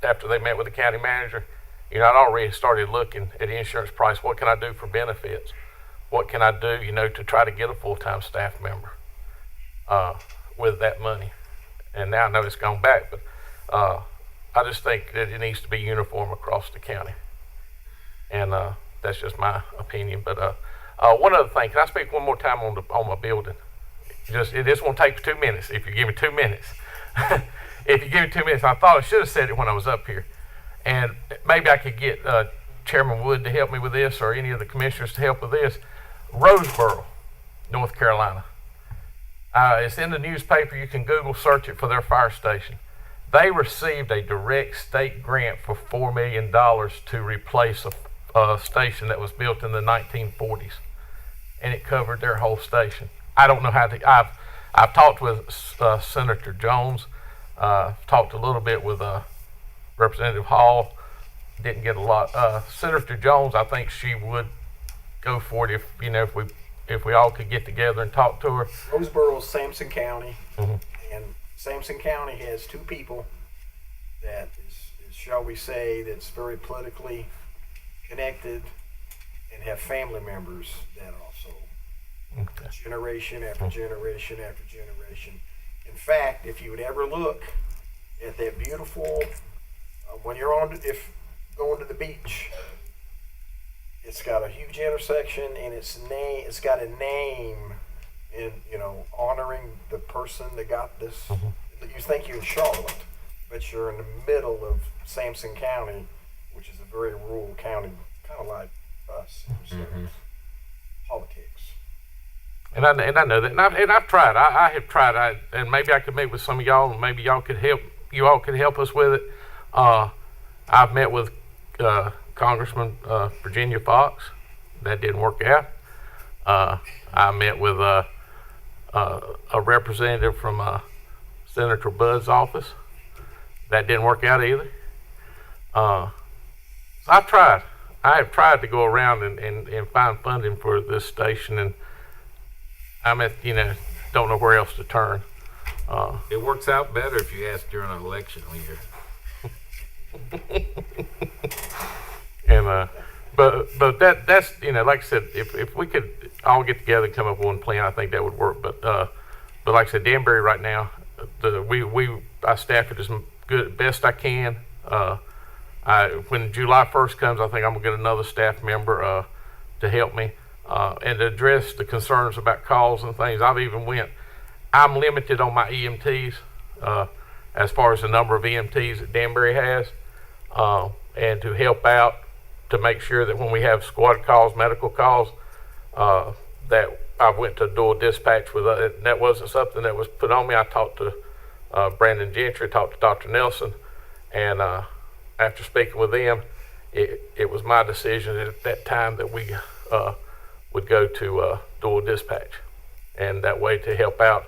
after they met with the county manager, I'd already started looking at the insurance price. What can I do for benefits? What can I do, to try to get a full-time staff member with that money? And now I know it's gone back, but I just think that it needs to be uniform across the county. And that's just my opinion. But one other thing, can I speak one more time on my building? It just won't take 2 minutes if you give me 2 minutes. If you give me 2 minutes, I thought I should have said it when I was up here. And maybe I could get Chairman Wood to help me with this, or any of the commissioners to help with this. Roseboro, North Carolina. It's in the newspaper. You can Google search it for their fire station. They received a direct state grant for $4 million to replace a station that was built in the 1940s, and it covered their whole station. I don't know how to. I've talked with Senator Jones. Talked a little bit with Representative Hall. Didn't get a lot. Senator Jones, I think she would go for it if we all could get together and talk to her. Roseboro is Sampson County, Mhm. and Sampson County has 2 people that is, shall we say, that's very politically connected and have family members that also generation after generation after generation. In fact, if you would ever look at that beautiful, when you're if going to the beach, it's got a huge intersection, and it's got a name, in honoring the person that got this. You think you're in Charlotte, but you're in the middle of Sampson County, which is a very rural county, kind of like us. So politics. And I know that, and I've tried. I have tried. And maybe I could meet with some of y'all, and maybe y'all could help. You all could help us with it. I've met with Congressman Virginia Fox. That didn't work out. I met with a representative from Senator Budd's office. That didn't work out either. So I've tried. I have tried to go around and find funding for this station, and I'm don't know where else to turn. It works out better if you ask during an election year. And but that's like I said, if we could all get together and come up with one plan, I think that would work. But like I said, Danbury right now, I staff it as good best I can. When July 1st comes, I think I'm gonna get another staff member to help me and to address the concerns about calls and things. I'm limited on my EMTs as far as the number of EMTs that Danbury has, and to help out to make sure that when we have squad calls, medical calls, that I went to dual dispatch with. That wasn't something that was put on me. I talked to Brandon Gentry, talked to Dr. Nelson, and after speaking with them, it was my decision at that time that we would go to dual dispatch, and that way to help out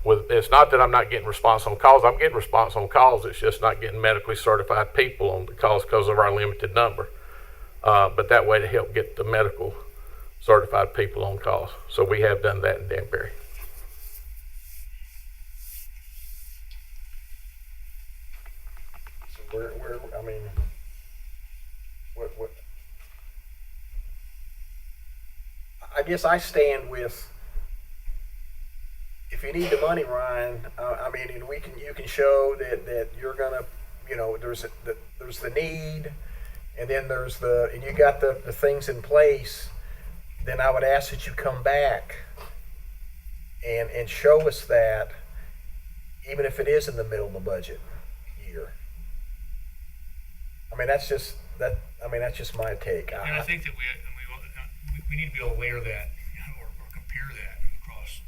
with. It's not that I'm not getting response on calls. I'm getting response on calls. It's just not getting medically certified people on the calls because of our limited number. But that way to help get the medical certified people on calls. So we have done that in Danbury. So what? I guess I stand with. If you need the money, Ryan, and you can show that you're gonna, there's the need, and then and you got the things in place. Then I would ask that you come back and show us that, even if it is in the middle of the budget year. That's just my take. And I think that we need to be able to layer that, or compare that across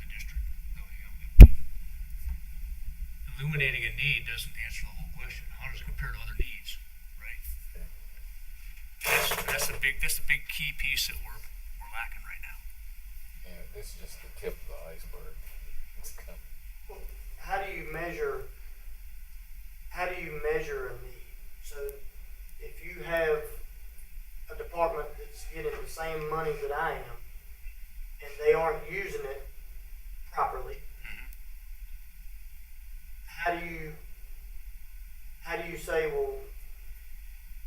the district. Illuminating a need doesn't answer the whole question. How does it compare to other needs, right? That's the big key piece that we're lacking right now. Yeah, this is just the tip of the iceberg. Well, how do you measure a need? So if you have a department that's getting the same money that I am, and they aren't using it properly, how do you say, well,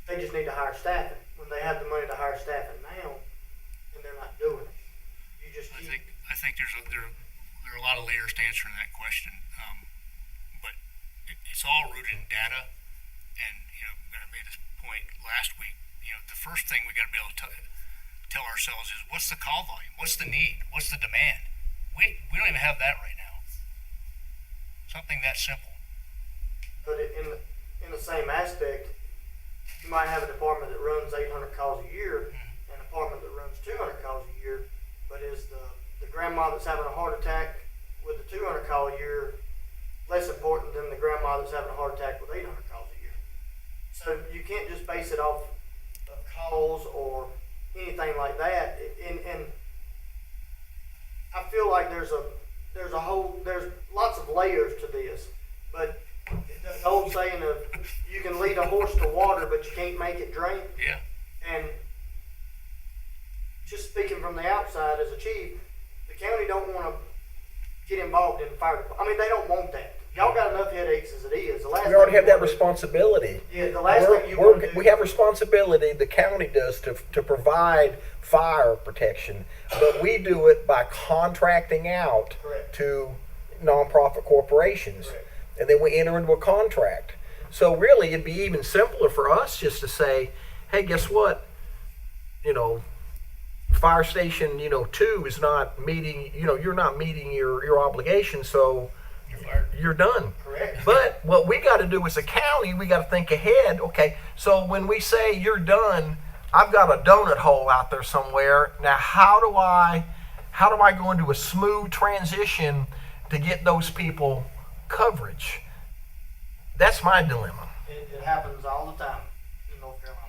they just need to hire staffing when they have the money to hire staffing now, and they're not doing it? I think there are a lot of layers to answering that question, but it's all rooted in data. And I made this point last week. The first thing we got to be able to tell ourselves is, what's the call volume? What's the need? What's the demand? We don't even have that right now. Something that simple. But in the same aspect, you might have a department that runs 800 calls a year, and a department that runs 200 calls a year. But is the grandma that's having a heart attack with the 200 call a year less important than the grandma that's having a heart attack with 800 calls a year? So you can't just base it off of calls or anything like that. And I feel like there's lots of layers to this. But the old saying of, you can lead a horse to water, but you can't make it drink. Yeah. And just speaking from the outside as a chief, the county don't want to get involved in the fire department. They don't want that. Y'all got enough headaches as it is. We already have that responsibility. Yeah, the last thing you want to we have responsibility, the county does, to provide fire protection, but we do it by contracting out Correct. to nonprofit corporations. Correct. And then we enter into a contract. So really, it'd be even simpler for us just to say, hey, guess what? You know, fire station, 2 is not meeting, you're not meeting your obligation, so You're fired. you're done. Correct. But what we got to do as a county, we got to think ahead. Okay, so when we say you're done, I've got a donut hole out there somewhere. Now, how do I go into a smooth transition to get those people coverage? That's my dilemma. It happens all the time in North Carolina.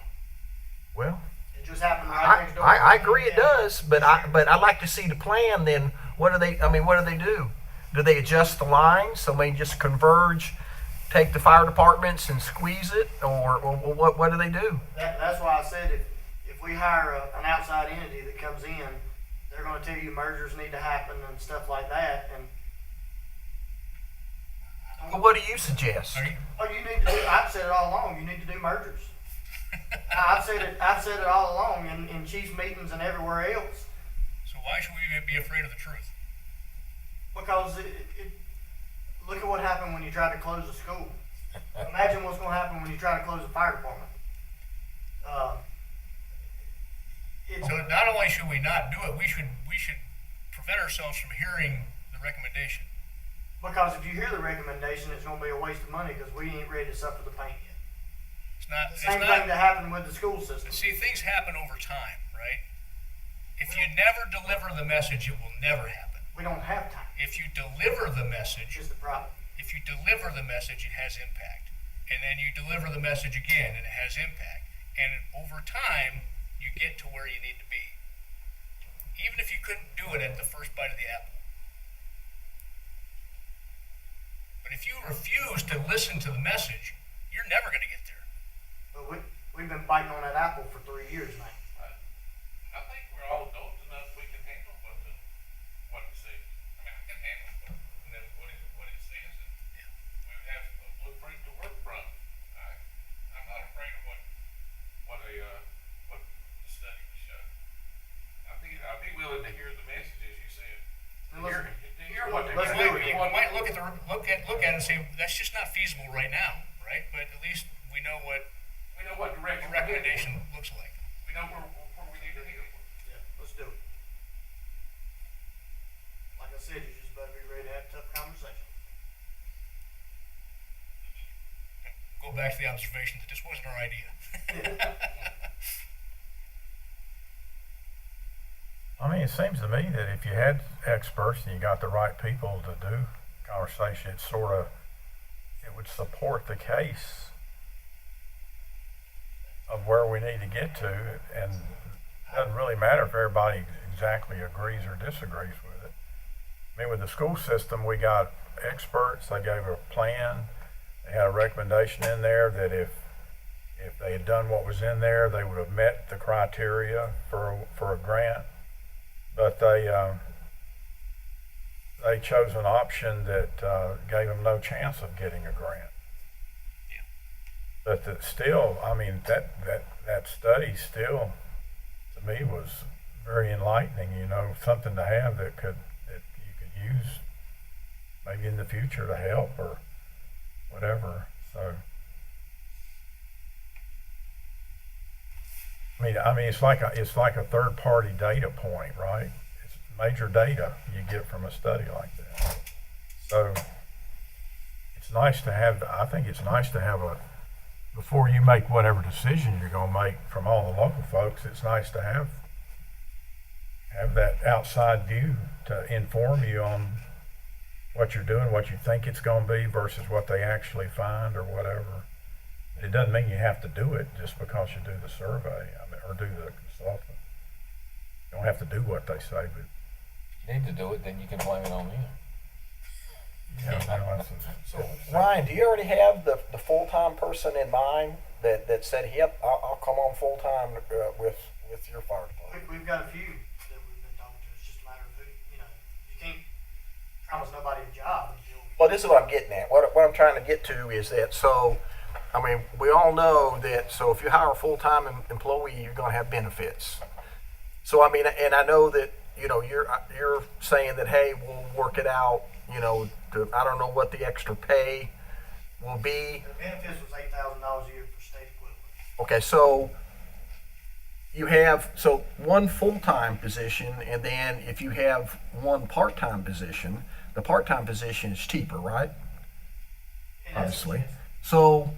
Well, It just happened right next door. I agree it does, but I'd like to see the plan. Then what do they do? Do they adjust the lines so they just converge, take the fire departments and squeeze it, or what do they do? That's why I said if we hire an outside entity that comes in, they're going to tell you mergers need to happen and stuff like that. And Well, what do you suggest? oh, you need to do. I've said it all along. You need to do mergers. I've said it all along in chiefs meetings and everywhere else. So why should we be afraid of the truth? Because look at what happened when you tried to close the school. Imagine what's going to happen when you try to close the fire department. So not only should we not do it, we should prevent ourselves from hearing the recommendation. Because if you hear the recommendation, it's going to be a waste of money because we ain't ready to suffer the pain yet. Same thing that happened with the school system. See, things happen over time, right? If you never deliver the message, it will never happen. We don't have time. If you deliver the message, Is the problem. if you deliver the message, it has impact. And then you deliver the message again, and it has impact. And over time, you get to where you need to be. Even if you couldn't do it at the first bite of the apple. But if you refuse to listen to the message, you're never going to get there. But we've been biting on that apple for 3 years now. I think we're all adults enough we can handle what it says. I mean, I can handle what it says, and we would have a blueprint to work from. I'm not afraid of what the study would show. I'd be willing to hear the messages you said. Hear what they're Let's doing. do it. You might look at it and say that's just not feasible right now, right? But at least we know what direction the recommendation looks like. we know where we need to head. Yeah, let's do it. Like I said, you just better be ready to have a tough conversation. Go back to the observation that this wasn't our idea. I mean, it seems to me that if you had experts and you got the right people to do conversation, it would support the case of where we need to get to, and it doesn't really matter if everybody exactly agrees or disagrees with it. I mean, with the school system, we got experts, they gave a plan, they had a recommendation in there that if they had done what was in there, they would have met the criteria for a grant. But they chose an option that gave them no chance of getting a grant. But that still, I mean, that study still, to me, was very enlightening. Something to have that you could use maybe in the future to help or whatever. So, I mean, it's like a third-party data point, right? It's major data you get from a study like that. So it's nice to have. I think it's nice to have before you make whatever decision you're going to make from all the local folks. It's nice to have that outside view to inform you on what you're doing, what you think it's going to be versus what they actually find or whatever. It doesn't mean you have to do it just because you do the survey or do the consultant. You don't have to do what they say, but You need to do it, then you can blame it on them. So, Ryan, do you already have the full-time person in mind that said, yep, I'll come on full-time with your fire department? We've got a few that we've been talking to. It's just a matter of who, you can't promise nobody a job until. Well, this is what I'm getting at. What I'm trying to get to is that, so I mean, we all know that, so if you hire a full-time employee, you're gonna have benefits. So, I mean, and I know that, you know, you're saying that, hey, we'll work it out, you know, I don't know what the extra pay will be. The benefits was $8,000 a year for state equivalent. Okay, so you have, so one full-time position, and then if you have one part-time position, the part-time position is cheaper, right? Obviously. So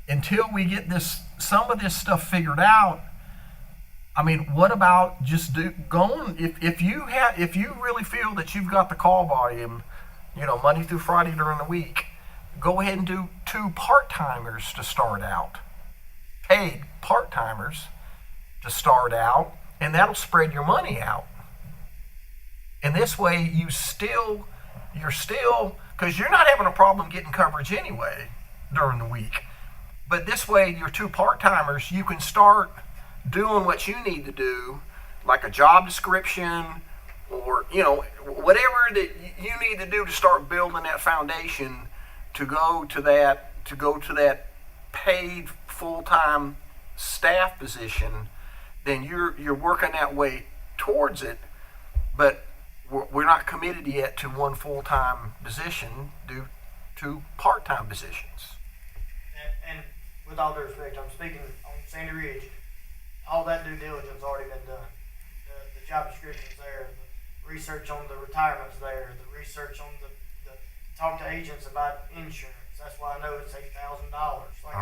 until we get some of this stuff figured out, I mean, what about just going, if you really feel that you've got the call volume, you know, Monday through Friday during the week, go ahead and do 2 part-timers to start out. Paid part-timers to start out, and that'll spread your money out. And this way you're still, because you're not having a problem getting coverage anyway during the week. But this way, your 2 part-timers, you can start doing what you need to do, like a job description, or, you know, whatever that you need to do to start building that foundation to go to that paid full-time staff position. Then you're working that way towards it, but we're not committed yet to one full-time position, do 2 part-time positions. And with all due respect, I'm speaking on Sandy Ridge. All that due diligence already been done. The job description's there, the research on the retirement's there, the research on the talk to agents about insurance. That's why I know it's $8,000. Like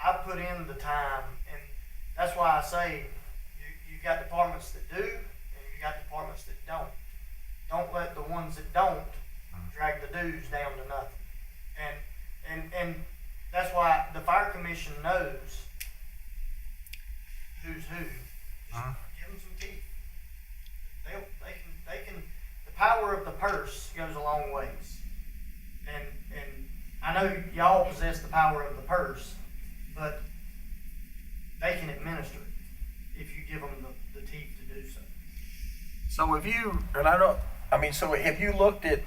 I put in the time, and that's why I say you got departments that do, and you got departments that don't. Don't let the ones that don't drag the dues down to nothing. And that's why the fire commission knows who's who. Just give them some teeth. They can. The power of the purse goes a long ways. And I know y'all possess the power of the purse, but they can administer it if you give them the teeth to do so. So if you, and so have you looked at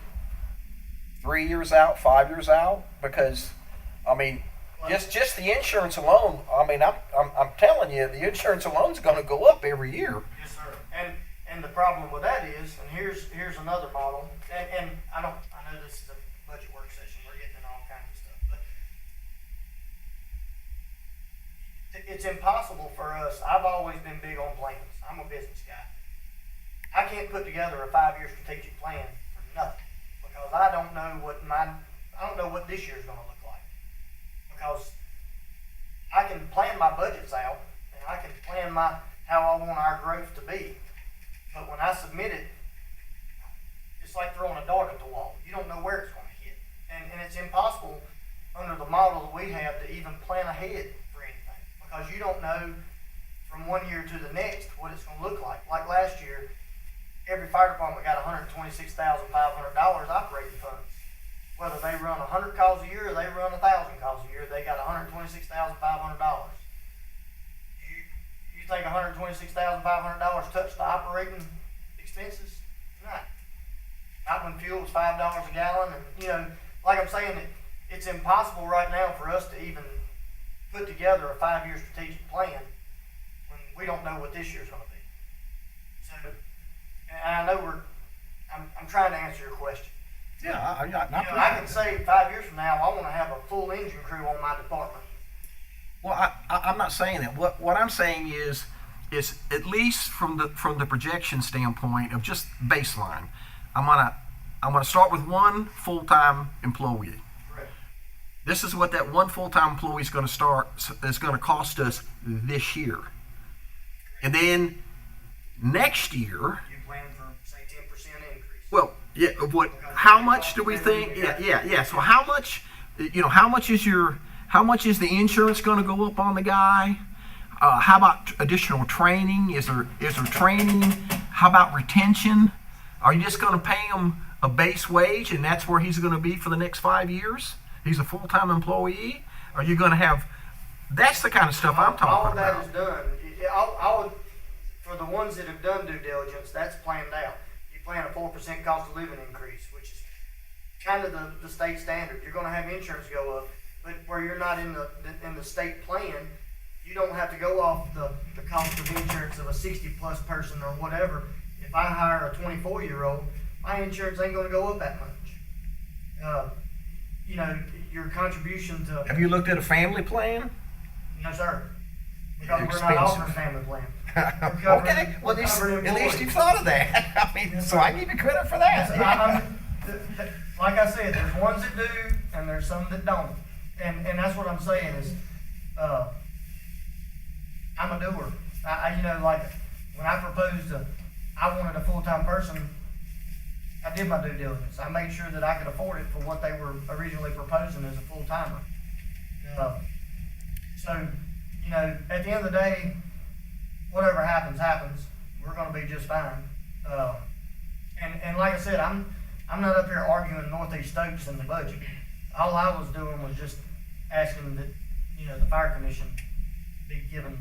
3 years out, 5 years out? Because, I mean, just the insurance alone, I mean, I'm telling you, the insurance alone is going to go up every year. Yes, sir. And the problem with that is, and here's another model, and I know this is a budget work session, we're getting into all kinds of stuff, but it's impossible for us. I've always been big on plans. I'm a business guy. I can't put together a 5-year strategic plan for nothing, because I don't know what this year's going to look like. Because I can plan my budgets out, and I can plan how I want our growth to be, but when I submit it, it's like throwing a dart at the wall. You don't know where it's going to hit, and it's impossible under the model that we have to even plan ahead for anything, because you don't know from one year to the next what it's going to look like. Like last year, every fire department got $126,500 operating funds. Whether they run 100 calls a year or they run 1,000 calls a year, they got $126,500. You think $126,500 touched the operating expenses? Not when fuel was $5 a gallon, and you know, like I'm saying, it's impossible right now for us to even put together a 5-year strategic plan when we don't know what this year's going to be. So, and I know I'm trying to answer your question. Yeah, I can say 5 years from now, I want to have a full engine crew on my department. Well, I'm not saying that. What I'm saying is at least from the projection standpoint of just baseline, I'm gonna start with one full-time employee. Correct. This is what that one full-time employee is going to cost us this year, and then next year. You plan for say 10% increase. Well, yeah. How much do we think? Yeah. So how much? How much is the insurance going to go up on the guy? How about additional training? Is there training? How about retention? Are you just going to pay him a base wage and that's where he's going to be for the next 5 years? He's a full-time employee? Are you going to have? That's the kind of stuff I'm talking about. All of that is done. For the ones that have done due diligence, that's planned out. You plan a 4% cost of living increase, which is kind of the state standard. You're going to have insurance go up. but where you're not in the state plan, you don't have to go off the cost of insurance of a 60+ person or whatever. If I hire a 24-year-old, my insurance ain't gonna go up that much. You know, your contribution to, Have you looked at a family plan? no sir, because we're not Expensive. offering family plan. We're covering- Okay, well, we're at covering least employees. you've thought of that. I mean, so I give you credit for that. Like I said, there's ones that do and there's some that don't. And that's what I'm saying is, I'm a doer. I you know, like, when I proposed I wanted a full-time person, I did my due diligence. I made sure that I could afford it for what they were originally proposing as a full-timer. So, you know, at the end of the day, whatever happens, happens. We're gonna be just fine. And like I said, I'm not up here arguing Northeast Stokes and the budget. All I was doing was just asking that, you know, the fire commission be given,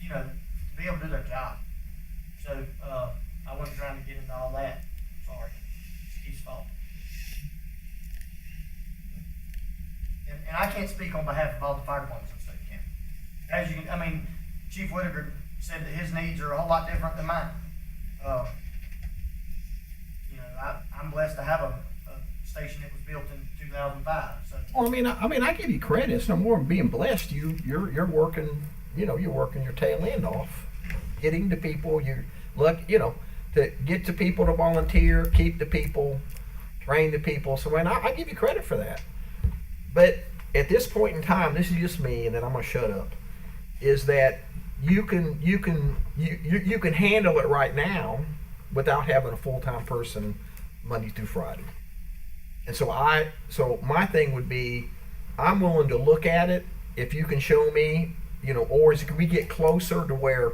you know, to be able to do their job. So, I wasn't trying to get into all that. Sorry. It's his fault. And I can't speak on behalf of all the fire departments in Stoke County. As you can, I mean, Chief Whitaker said that his needs are a whole lot different than mine. You know, I'm blessed to have a station that was built in 2005. So, Well, I mean, I give you credit. It's no more than being blessed. You're working, you know, you're working your tail end off, getting the people. You look, you know, to get the people to volunteer, keep the people, train the people. So, man, I give you credit for that. But at this point in time, this is just me, and then I'm gonna shut up. Is that you can handle it right now without having a full-time person Monday through Friday. And so my thing would be, I'm willing to look at it if you can show me, you know, or can we get closer to where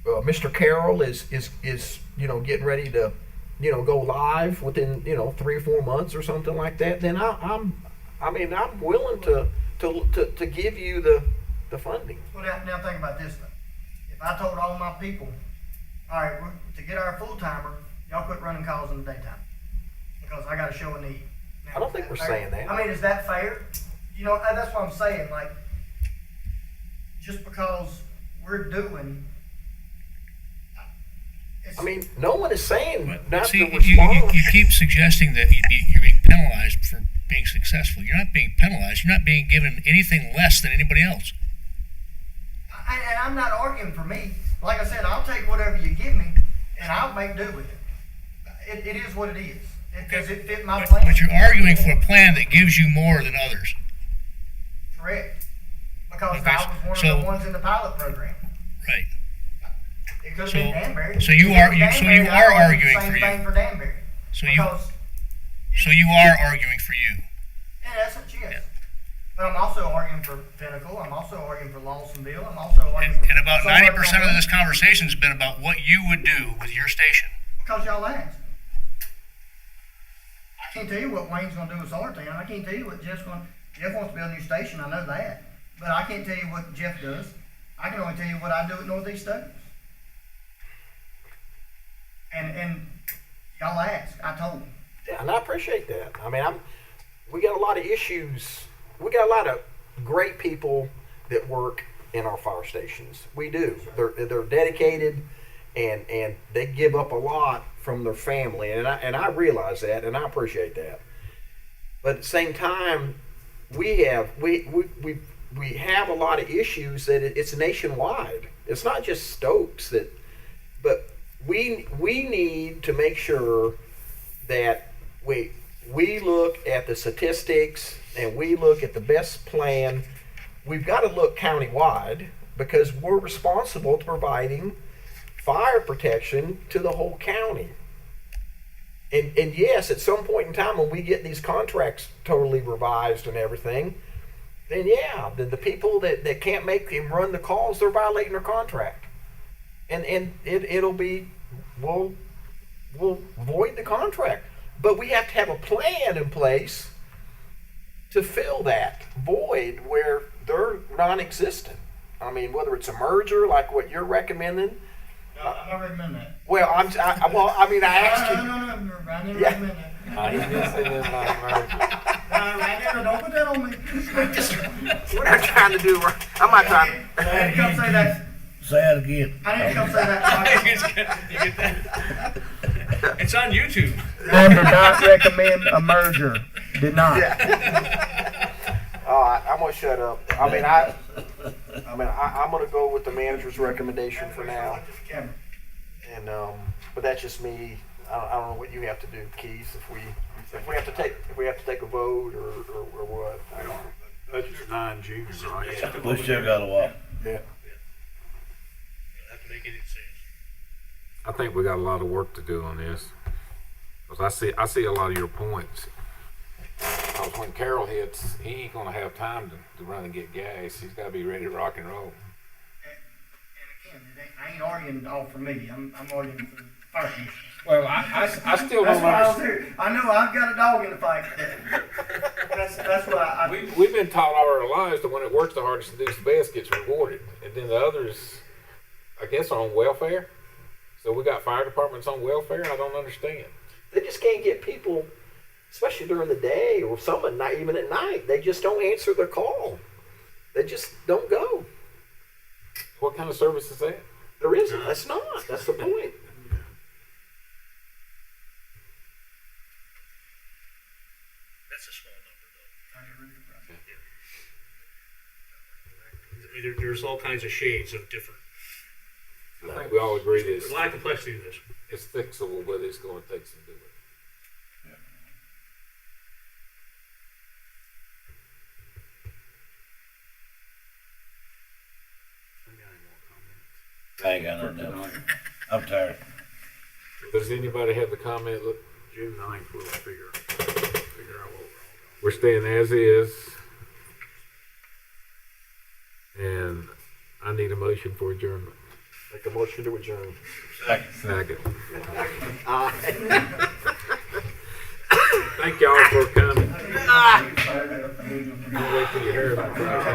Mr. Carroll is you know, getting ready to, you know, go live within, you know, 3 or 4 months or something like that. Then I'm willing to give you the funding. well, now think about this though. If I told all my people, all right, to get our full-timer, y'all quit running calls in the daytime because I got to show a need. Now, I don't think we're saying that. I mean, is that fair? You know, that's what I'm saying. Like, just because we're doing, I mean, no one is saying But not see, to respond. you keep suggesting that you're being penalized for being successful. You're not being penalized. You're not being given anything less than anybody else. and I'm not arguing for me. Like I said, I'll take whatever you give me, and I'll make do with it. It is what it is. Does it fit my plan? But you're arguing for a plan that gives you more than others. Correct. Because Okay, I was one so- of the ones in the pilot program. Right. It could have So- been Danbury. so you are- If it was so Danbury, you I are would do arguing the same for you. thing for Danbury. So you- Because, So you are arguing for you. in essence, yes. Yeah. But I'm also arguing for Pinnacle. I'm also arguing for Lawsonville. I'm also arguing for. And about somewhere 90% of down this conversation has been about what you would do with your station. Because y'all asked. I can't tell you what Wayne's gonna do with Sartown. I can't tell you what Jeff wants to build a new station, I know that. But I can't tell you what Jeff does. I can only tell you what I do at Northeast Stokes. And y'all asked, I told them. Yeah, and I appreciate that. I mean, we got a lot of issues. We got a lot of great people that work in our fire stations. We do. They're dedicated, and they give up a lot from their family, and I realize that, and I appreciate that. But at the same time, we have a lot of issues that it's nationwide. It's not just Stokes but we need to make sure that we look at the statistics and we look at the best plan. We've got to look countywide because we're responsible to providing fire protection to the whole county. And yes, at some point in time when we get these contracts totally revised and everything, then yeah, the people that can't make them run the calls, they're violating their contract. And we'll void the contract. But we have to have a plan in place to fill that void where they're non-existent. I mean, whether it's a merger like what you're recommending. No, I'm not recommending that. Well, I asked you. No, I didn't Yeah. recommend that. He didn't say nothing about merger. Don't put that on me. We're not trying to do. I'm not trying. I didn't come say that. Say it again. I didn't come say that. It's on YouTube. I did not recommend a merger. Did not. All right, I'm gonna shut up. I'm gonna go with the manager's recommendation for now. And but that's just me. I don't know what you have to do, Keith. If we have to take a vote or what. I don't know. That's just 9 June, right? We still got a while. Yeah. Have to make any sense. I think we got a lot of work to do on this. Cause I see a lot of your points. Cause when Carol hits, he ain't gonna have time to run and get gas. He's gotta be ready to rock and roll. And again, I ain't arguing all for me. I'm arguing for the fire commission. Well, I still That's don't why I was understand. here. I know I've got a dog in the fight. That's why I. We've been taught all our lives that when it works the hardest and does the best gets rewarded. And then the others, I guess, are on welfare. So we got fire departments on welfare? I don't understand. They just can't get people, especially during the day or some at night, even at night. They just don't answer their call. They just don't go. What kind of service is that? There isn't. That's not. That's the point. That's a small number, though. I mean, there's all kinds of shades of different. I think we all agree There's this. a lot of complexity to this. It's fixable, but it's going to take some doing. I ain't got nothing else. I'm tired. Does anybody have the comment? Look, June 9th, we'll figure out what we're staying as is. And I need a motion for adjournment. Make a motion to adjourn. Second. Thank y'all for coming. Wait till you hear about that.